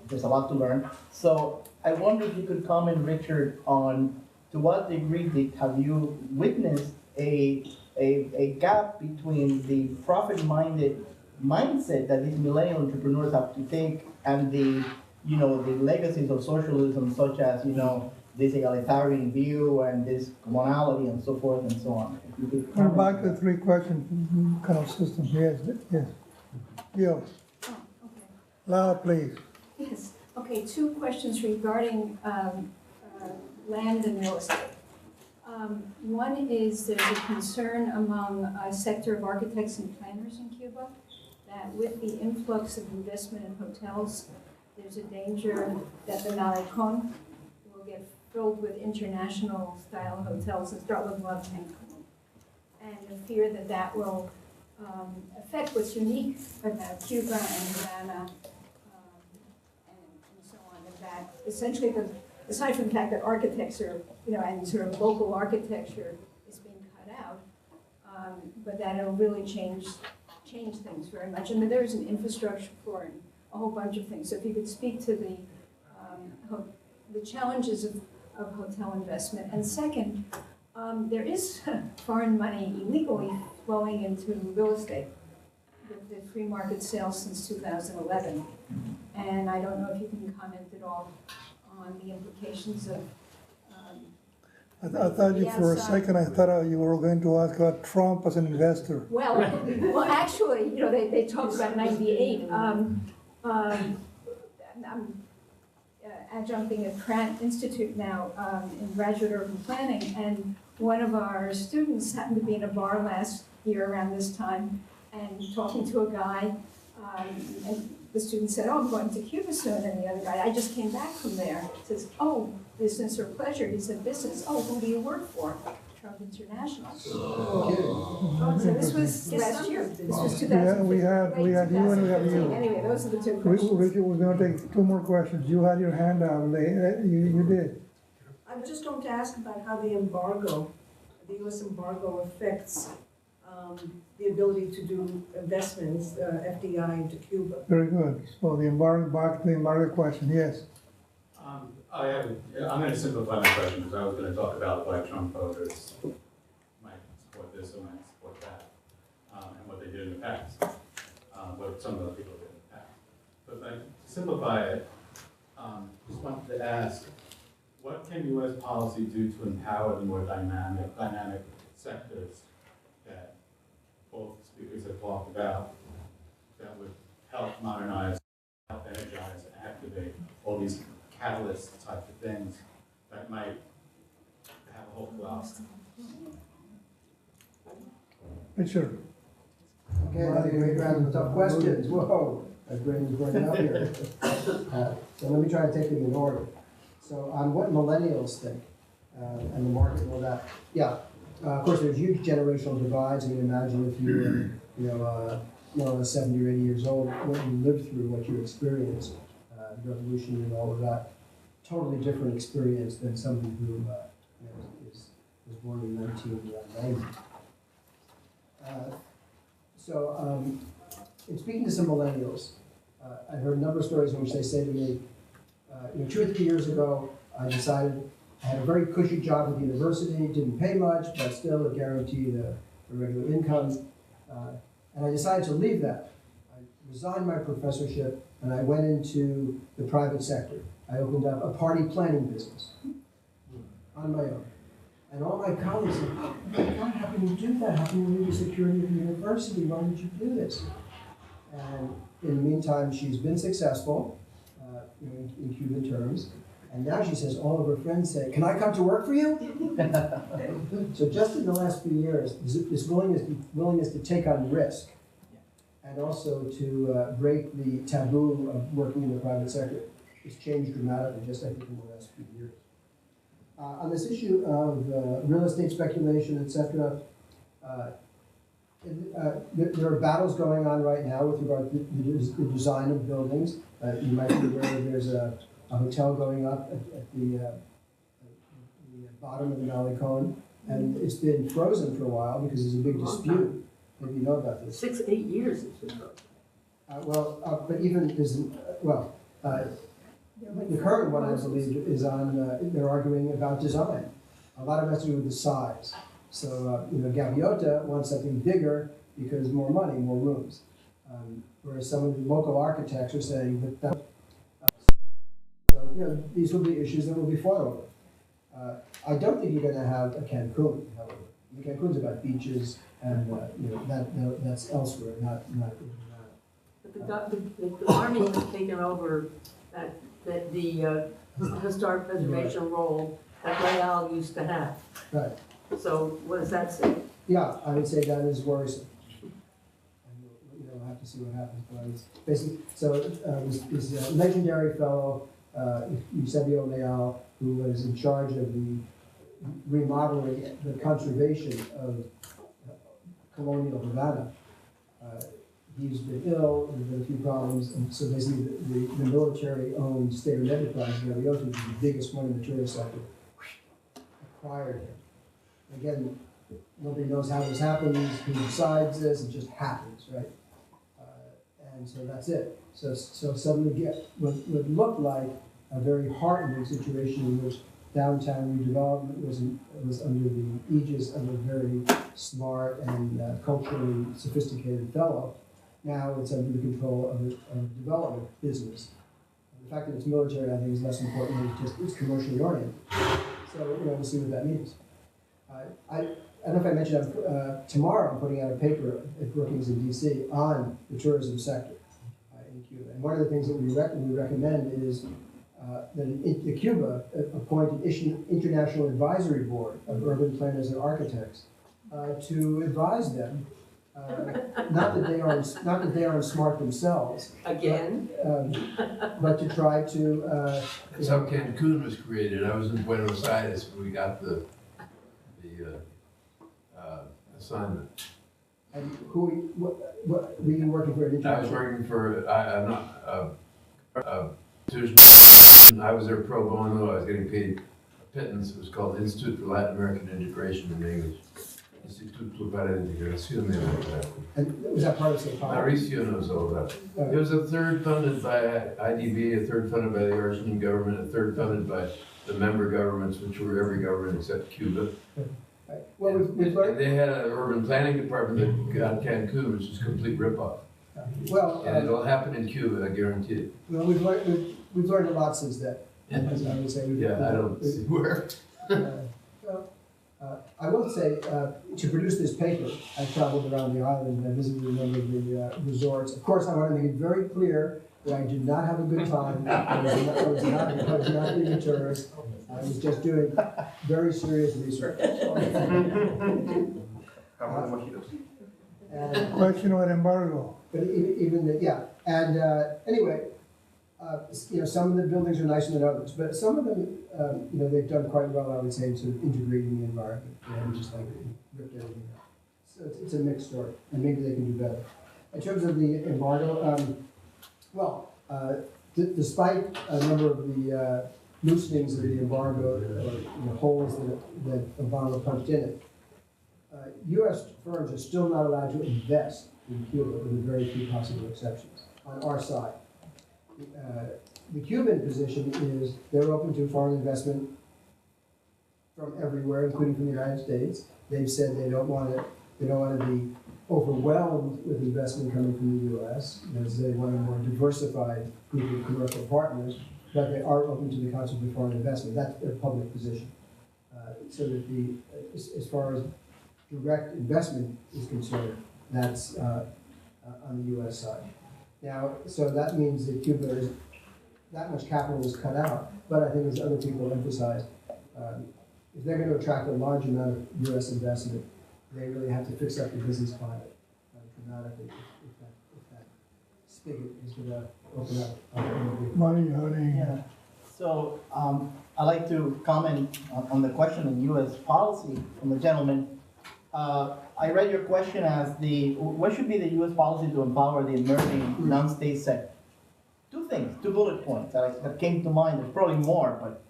There's a lot to learn. So I wonder if you could comment, Richard, on to what degree have you witnessed a gap between the profit-minded mindset that these millennial entrepreneurs have to take and the legacies of socialism, such as, this egalitarian view and this commonality and so forth and so on. We're back to the three question kind of system. Yes, yes. Gil, Oh, okay. loud, please. Yes, okay, two questions regarding land and real estate. One is there's a concern among a sector of architects and planners in Cuba that with the influx of investment in hotels, there's a danger that the Malecón will get filled with international style hotels and start looking like Cancun. And the fear that that will affect what's unique about Cuba and Havana and so on, and that essentially, aside from the fact that architects are, and sort of local architecture is being cut out, but that it'll really change things very much. I mean, there's an infrastructure for it, a whole bunch of things. So if you could speak to the challenges of hotel investment. And second, there is foreign money illegally flowing into real estate with the free market sales since 2011. And I don't know if you can comment at all on the implications of I thought you, for a second, I thought you were going to ask about Trump as an investor. well, actually, they talk about 98. I'm adjuncting at Pratt Institute now in graduate urban planning, and one of our students happened to be in a bar last year around this time and talking to a guy, and the student said, "Oh, I'm going to Cuba soon," and the other guy, "I just came back from there," says, "Oh, business or pleasure?" He said, "Business." "Oh, who do you work for?" "Trump International." Oh, so this was last year. This was 2015. We had you and we have you. Anyway, those are the two questions. Richard, we're going to take two more questions. You had your hand out, you did. I'm just going to ask about how the U.S. embargo affects the ability to do investments, FDI into Cuba. Very good. So the back to the embargo question, yes. I'm going to simplify my question because I was going to talk about why Trump voters might support this or might support that, and what they did in the past, what some of the people did in the past. But to simplify it, just wanted to ask, what can U.S. policy do to empower the more dynamic sectors that both speakers have talked about that would help modernize, help energize, and activate all these catalyst type of things that might have a hopeful outcome? Richard. Okay, another great round of tough questions. Whoa, my brain is burning up here. So let me try to take them in order. So on what millennials think and the market and all that. Yeah, of course there's huge generational divides. I mean, imagine if you were, 70 or 80 years old, what you lived through, what you experienced, the revolution and all of that. Totally different experience than somebody who was born in 1990. In speaking to some millennials, I heard a number of stories in which they say to me, 2 or 3 years ago, I decided I had a very cushy job at the university, didn't pay much, but still it guaranteed a regular income. And I decided to leave that. I resigned my professorship and I went into the private sector. I opened up a party planning business on my own. And all my colleagues said, "Oh my God, how can you do that? How can you leave the security of the university? Why did you do this?" And in the meantime, she's been successful in Cuban terms. And now she says, all of her friends say, "Can I come to work for you?" So just in the last few years, this willingness to take on risk and also to break the taboo of working in the private sector has changed dramatically just, I think, in the last few years. On this issue of real estate speculation, etc., there are battles going on right now with regard to the design of buildings. You might be aware that there's a hotel going up at the bottom of the Malecón And it's been frozen for a while because there's a big dispute. Maybe you know about this. 6, 8 years it's been frozen. But even there's, the current one, I believe, is on, they're arguing about design. A lot of it has to do with the size. So, Gaviota wants something bigger because more money, more rooms. Whereas some of the local architects are saying that, so, these will be issues that will be fought over. I don't think you're gonna have a Cancun, however. Cancun's about beaches and, that's elsewhere, not in that. But the Army has taken over the historic preservation role that Real used to have. Right. So what does that say? Yeah, I would say that is worrisome. And we'll have to see what happens. But it's basically, so this legendary fellow, Eusebio Leal, who was in charge of the remodeling, the conservation of colonial Havana, he's been ill, there's been a few problems, and so basically the military-owned state-owned enterprise, Gaviota, which is the biggest one in the tourist sector, acquired him. Again, nobody knows how this happens, who decides this, it just happens, right? And so that's it. So suddenly get what looked like a very heartening situation in which downtown redevelopment was under the aegis of a very smart and culturally sophisticated fellow. Now it's under the control of a development business. The fact that it's military, I think, is less important than it's commercially oriented. So we'll see what that means. I don't know if I mentioned, tomorrow I'm putting out a paper at Brookings in DC on the tourism sector in Cuba. And one of the things that we recommend is that Cuba appoint an international advisory board of urban planners and architects to advise them. Not that they aren't smart themselves. Again? But to try to. That's how Cancun was created. I was in Buenos Aires when we got the assignment. And what were you working for? I was working for, I was there pro bono. I was getting paid a pittance. It was called the Institute for Latin American Integration in English. Instituto para Integración de América. And was that part of St. Paul? Mauricio knows all that. It was a third funded by IDB, a third funded by the Argentine government, a third funded by the member governments, which were every government except Cuba. Right. Well, and they had an urban planning department that got Cancun, which is a complete ripoff. Well, and it'll happen in Cuba, I guarantee it. Well, we've learned a lot since then. As I would say. I don't see where. I will say, to produce this paper, I traveled around the island and I visited a number of the resorts. Of course, I want to make it very clear that I did not have a good time. I was not being a tourist. I was just doing very serious research. Question or embargo. But and anyway, some of the buildings are nicer than others, but some of them, they've done quite well, I would say, in sort of integrating the environment. Just like ripped everything out. So it's a mixed story, and maybe they can do better. In terms of the embargo, despite a number of the loosenings of the embargo, holes that Obama punched in it, U.S. firms are still not allowed to invest in Cuba, with very few possible exceptions, on our side. The Cuban position is they're open to foreign investment from everywhere, including from the United States. They've said they don't want to be overwhelmed with investment coming from the U.S. They want a more diversified group of commercial partners, but they are open to the concept of foreign investment. That's their public position. So that as far as direct investment is concerned, that's on the U.S. side. Now, so that means that Cuba is, that much capital is cut out, but I think as other people emphasized, if they're going to attract a large amount of U.S. investment, they really have to fix up the business climate dramatically if that spigot is going to open up. Money, honey. Yeah. So I'd like to comment on the question in U.S. policy from the gentleman. I read your question as what should be the U.S. policy to empower the emerging non-state sector? Two things, 2 bullet points that came to mind. There's probably more, but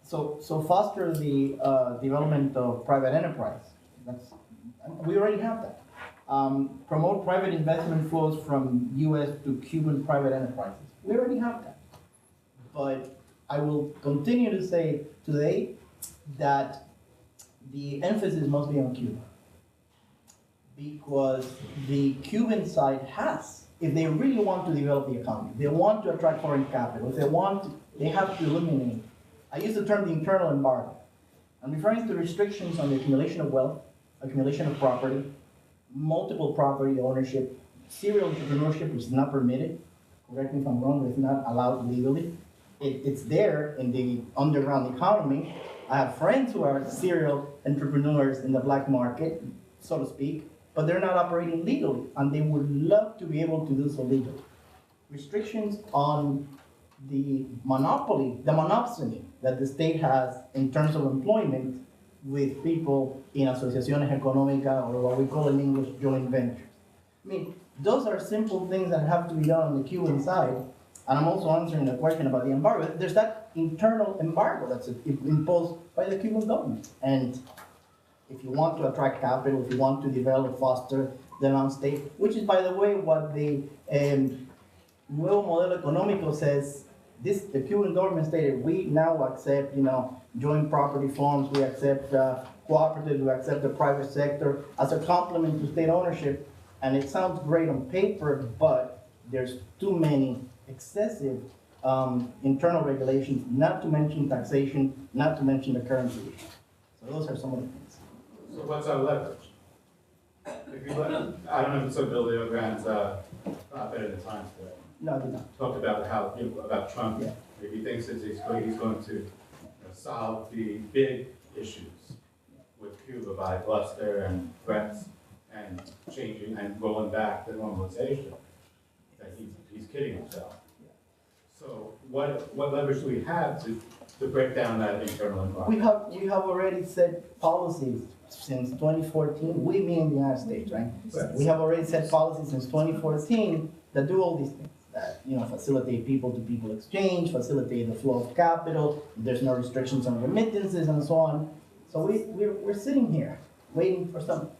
So foster the development of private enterprise. We already have that. Promote private investment flows from U.S. to Cuban private enterprises. We already have that. But I will continue to say today that the emphasis must be on Cuba. Because the Cuban side has, if they really want to develop the economy, they want to attract foreign capital, if they have to eliminate. I use the term the internal embargo. I'm referring to restrictions on the accumulation of wealth, accumulation of property, multiple property ownership, serial entrepreneurship, which is not permitted. Correct me if I'm wrong, but it's not allowed legally. It's there in the underground economy. I have friends who are serial entrepreneurs in the black market, so to speak, but they're not operating legally, and they would love to be able to do so legally. Restrictions on the monopoly, the monopsony that the state has in terms of employment with people in asociaciones económicas, or what we call in English joint ventures. I mean, those are simple things that have to be done on the Cuban side, and I'm also answering the question about the embargo. There's that internal embargo that's imposed by the Cuban government, and if you want to attract capital, if you want to develop, foster the non-state, which is, by the way, what the Nuevo Modelo Económico says. The Cuban government stated, we now accept, joint property forms, we accept cooperatives, we accept the private sector as a complement to state ownership. And it sounds great on paper, but there's too many excessive internal regulations, not to mention taxation, not to mention the currency issue. So those are some of the things. So what's our leverage? If you let, I don't know if it's a Bildner grants better than Times today. No, I did not. Talked about how, about Trump. Yeah. If he thinks that he's going to solve the big issues with Cuba by bluster and threats and changing and rolling back the normalization, that he's kidding himself. So what leverage do we have to break down that internal environment? We have already set policies since 2014. We mean the United States, right? We have already set policies since 2014 that do all these things. That, facilitate people-to-people exchange, facilitate the flow of capital. There's no restrictions on remittances and so on. So we're sitting here waiting for something.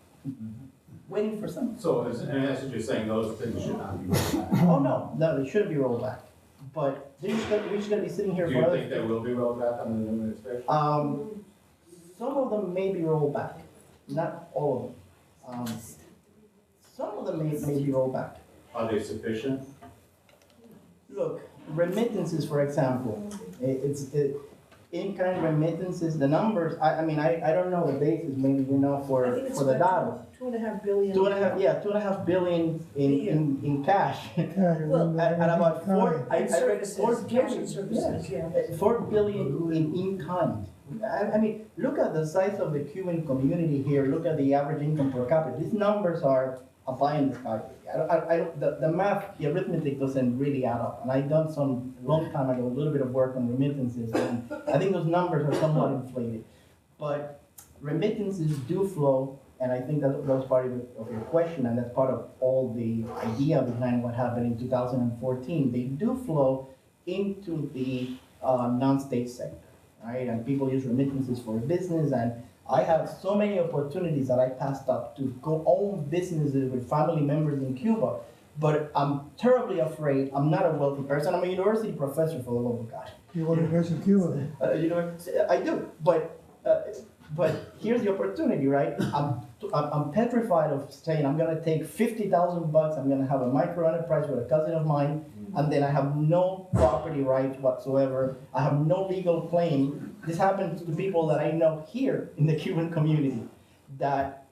Waiting for something. So in essence, you're saying those things should not be rolled back? Oh no, they shouldn't be rolled back. But we're just going to be sitting here Do for you other. think they will be rolled back under the new administration? Some of them may be rolled back, not all of them. Some of them may be rolled back. Are they sufficient? Look, remittances, for example, in-kind remittances, the numbers, I don't know the basis, maybe for the data. 2.5 billion. 2.5 billion in cash. Well, At about cash and services, yeah. 4 billion in kind. Look at the size of the Cuban community here. Look at the average income per capita. These numbers are a pie in the sky. The math, the arithmetic doesn't really add up. And I've done some long time ago, a little bit of work on remittances, and I think those numbers are somewhat inflated. But remittances do flow, and I think that was part of your question, and that's part of all the idea behind what happened in 2014. They do flow into the non-state sector, right? And people use remittances for business, and I have so many opportunities that I passed up to go own businesses with family members in Cuba, but I'm terribly afraid. I'm not a wealthy person. I'm a university professor, for the love of God. You want to invest in Cuba? I do, but here's the opportunity, right? I'm petrified of saying I'm going to take $50,000. I'm going to have a micro enterprise with a cousin of mine, and then I have no property rights whatsoever. I have no legal claim. This happens to people that I know here in the Cuban community that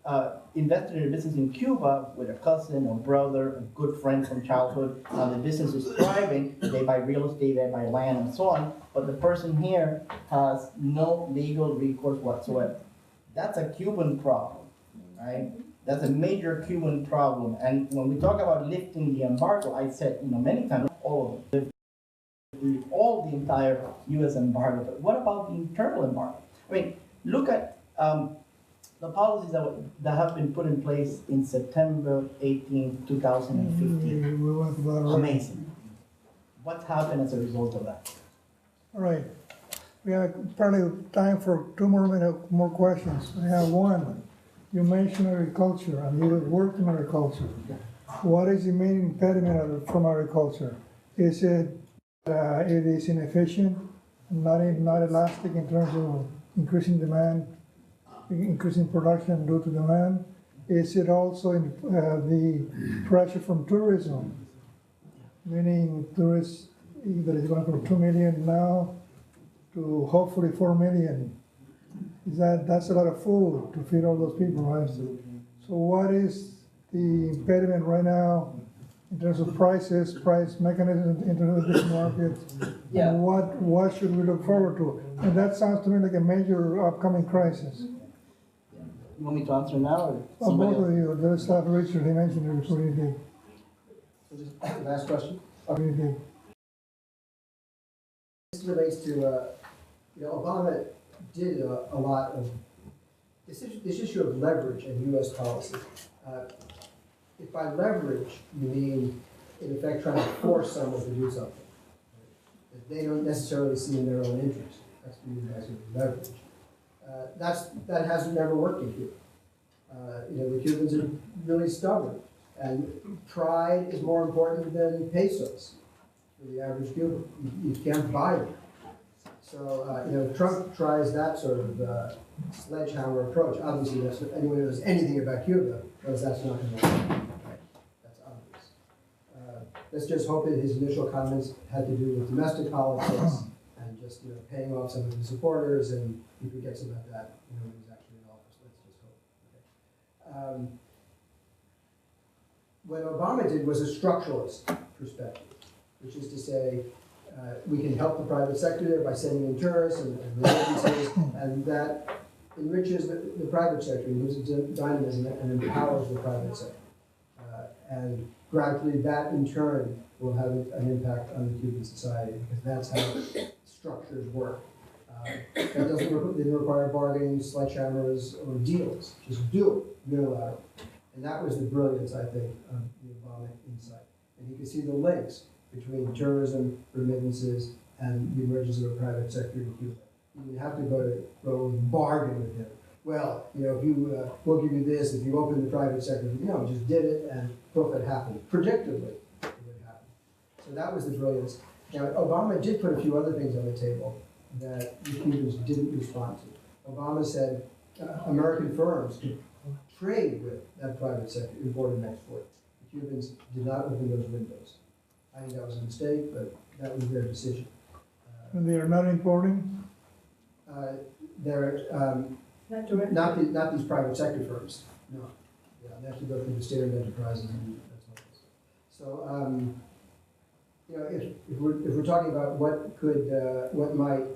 invested in a business in Cuba with a cousin or brother, a good friend from childhood. The business is thriving. They buy real estate, they buy land, and so on. But the person here has no legal recourse whatsoever. That's a Cuban problem, right? That's a major Cuban problem. And when we talk about lifting the embargo, I said, many times, all of them. All the entire U.S. embargo, but what about the internal embargo? Look at the policies that have been put in place in September 18, 2015. Amazing. What's happened as a result of that? All right. We have probably time for 2 more questions. I have one. You mentioned agriculture, and you work in agriculture. What is the main impediment from agriculture? Is it it is inefficient, not elastic in terms of increasing demand, increasing production due to demand? Is it also the pressure from tourism, meaning tourists that is going from 2 million now to hopefully 4 million? That's a lot of food to feed all those people, right? So what is the impediment right now in terms of prices, price mechanisms into this market? Yeah. And what should we look forward to? And that sounds to me like a major upcoming crisis. You want me to answer now or Well, somebody both else? of you, the staff Richard, he mentioned it before you did. So just last question. You did. This relates to, Obama did a lot of, this issue of leverage in US policy. If by leverage, you mean, in effect, trying to force someone to do something that they don't necessarily see in their own interest, that's what you mean by sort of leverage. That hasn't never worked in Cuba. The Cubans are really stubborn, and pride is more important than pesos for the average Cuban. You can't buy them. So, Trump tries that sort of sledgehammer approach. Obviously, anyone who knows anything about Cuba knows that's not going to work. Right? That's obvious. Let's just hope that his initial comments had to do with domestic politics and just paying off some of his supporters, and he forgets about that when he's actually in office. Let's just hope. Okay. What Obama did was a structuralist perspective, which is to say, we can help the private sector there by sending in tourists and remittances, and that enriches the private sector, gives it dynamism and empowers the private sector. And gradually that in turn will have an impact on the Cuban society, because that's how structures work. That didn't require bargaining, sledgehammers, or deals. Just do it unilaterally. And that was the brilliance, I think, of the Obama insight. And you can see the links between tourism, remittances, and the emergence of a private sector in Cuba. You didn't have to go and bargain with him. Well, if you we'll give you this if you open the private sector. No, just did it, and look, it happened. Predictably, it would happen. So that was the brilliance. Now, Obama did put a few other things on the table that the Cubans didn't respond to. Obama said American firms could trade with that private sector, import and export. The Cubans did not open those windows. I think that was a mistake, but that was their decision. And they are not importing? They're Not directly. not these private sector firms. No. Yeah, they have to go through the standard enterprises and that's what it is. So, if we're talking about what might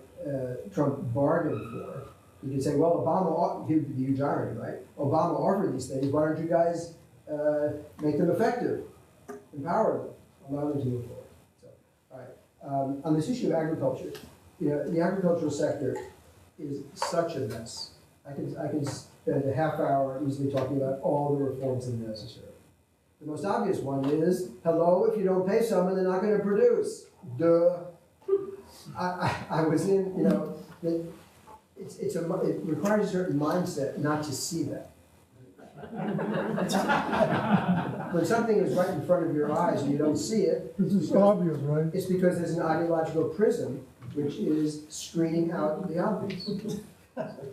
Trump bargain for, you could say, well, Obama, here's the huge irony, right? Obama offered these things. Why don't you guys make them effective, empower them, allow them to move forward? So, all right. On this issue of agriculture, the agricultural sector is such a mess. I can spend a half hour easily talking about all the reforms that are necessary. The most obvious one is, hello, if you don't pay someone, they're not going to produce. Duh. I was in, it requires a certain mindset not to see that. When something is right in front of your eyes and you don't see it, This is obvious, right? it's because there's an ideological prism which is screening out the obvious.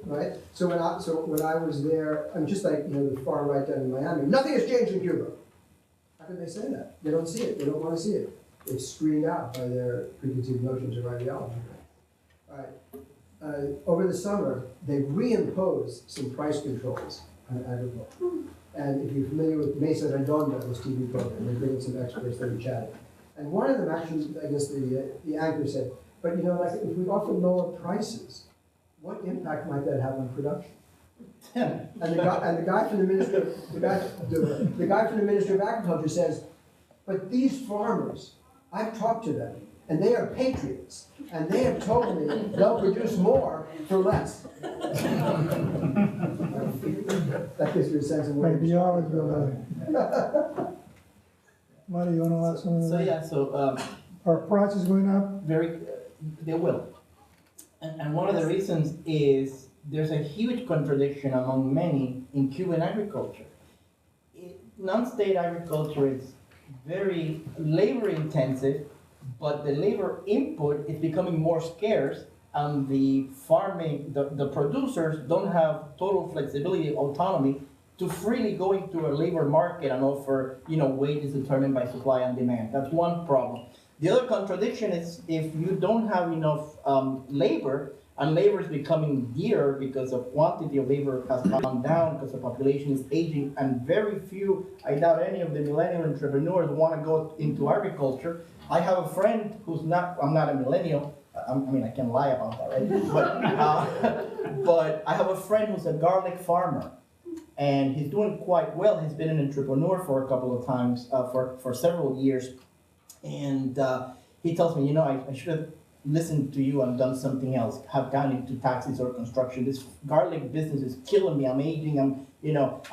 Right? So when I was there, I'm just like, the far right down in Miami, nothing has changed in Cuba. How can they say that? They don't see it. They don't want to see it. It's screened out by their preconceived notions or ideology. All right. Over the summer, they reimposed some price controls on agriculture. And if you're familiar with Mesa Redonda, this TV program, they bring in some experts that are chatting. And one of them actually, I guess the anchor said, but if we offer lower prices, what impact might that have on production? And the guy from the Ministry of Agriculture says, but these farmers, I've talked to them, and they are patriots, and they have told me they'll produce more for less. That gives you a sense of where Ideology. Mario, you want to ask something? So Are prices going up? they will. And one of the reasons is there's a huge contradiction among many in Cuban agriculture. Non-state agriculture is very labor intensive, but the labor input is becoming more scarce, and the farming, the producers don't have total flexibility, autonomy to freely go into a labor market and offer, wages determined by supply and demand. That's one problem. The other contradiction is if you don't have enough labor, and labor is becoming dearer because the quantity of labor has gone down because the population is aging, and very few, I doubt any of the millennial entrepreneurs want to go into agriculture. I have a friend who's not, I'm not a millennial, I can lie about that, right? But I have a friend who's a garlic farmer, and he's doing quite well. He's been an entrepreneur for a couple of times, for several years. And he tells me, I should have listened to you and done something else, have gone into taxis or construction. This garlic business is killing me. I'm aging, I'm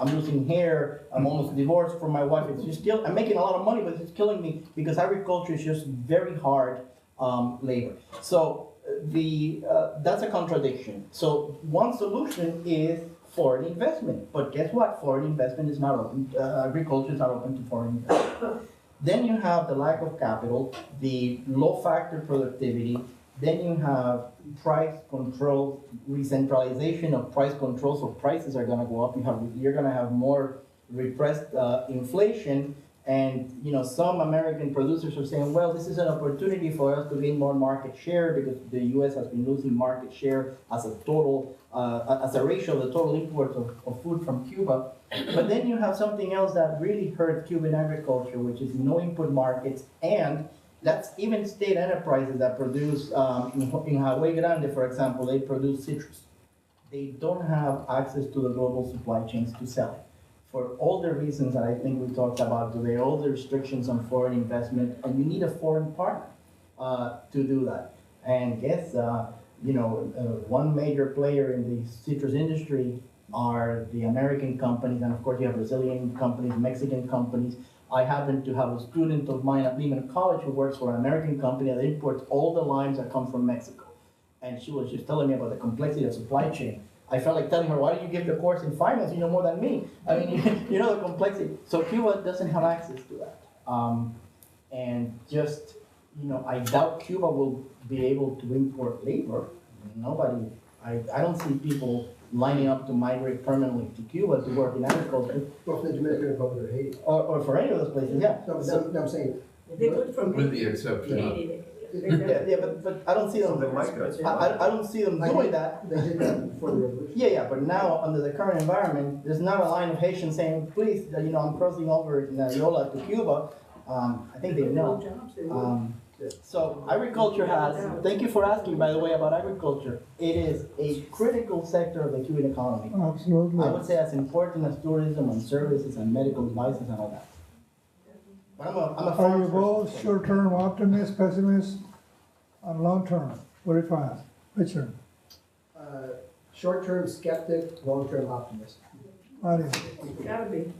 losing hair, I'm almost divorced from my wife. It's just I'm making a lot of money, but it's killing me because agriculture is just very hard labor. So that's a contradiction. So one solution is foreign investment, but guess what? Foreign investment is not open, agriculture is not open to foreign investment. Then you have the lack of capital, the low factor productivity, then you have price control, re-centralization of price control, so prices are gonna go up, you're gonna have more repressed inflation, and some American producers are saying, well, this is an opportunity for us to gain more market share because the US has been losing market share as a total, as a ratio of the total imports of food from Cuba. But then you have something else that really hurt Cuban agriculture, which is no input markets, and that's even state enterprises that produce, in Hawaii Grande, for example, they produce citrus. They don't have access to the global supply chains to sell it. For all the reasons that I think we talked about today, all the restrictions on foreign investment, and you need a foreign partner to do that. And guess, one major player in the citrus industry are the American companies, and of course you have Brazilian companies, Mexican companies. I happen to have a student of mine at Lehman College who works for an American company that imports all the limes that come from Mexico. And she was just telling me about the complexity of supply chain. I felt like telling her, why don't you give the course in finance? You know more than me. You know the complexity. So Cuba doesn't have access to that. And just, I doubt Cuba will be able to import labor. Nobody, I don't see people lining up to migrate permanently to Cuba to work in agriculture. Or for the Dominican Republic or Haiti. Or for any of those places, yeah. No, I'm saying. They would from With the exception of. Yeah, but I don't see them. So the migrants. I don't see them doing that. They did that before the revolution. Yeah, but now under the current environment, there's not a line of Haitians saying, please, I'm crossing over Yola to Cuba. I think they know. So agriculture thank you for asking, by the way, about agriculture. It is a critical sector of the Cuban economy. Absolutely. I would say as important as tourism and services and medical devices and all that. But I'm a Are farm you both short-term optimist, pessimist, and long-term? Very fast. Richard, Short-term skeptic, long-term optimist. Mario. Gotta be.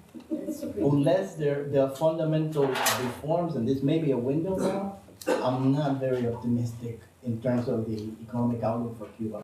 unless there are fundamental reforms, and this may be a window now, I'm not very optimistic in terms of the economic outlook for Cuba.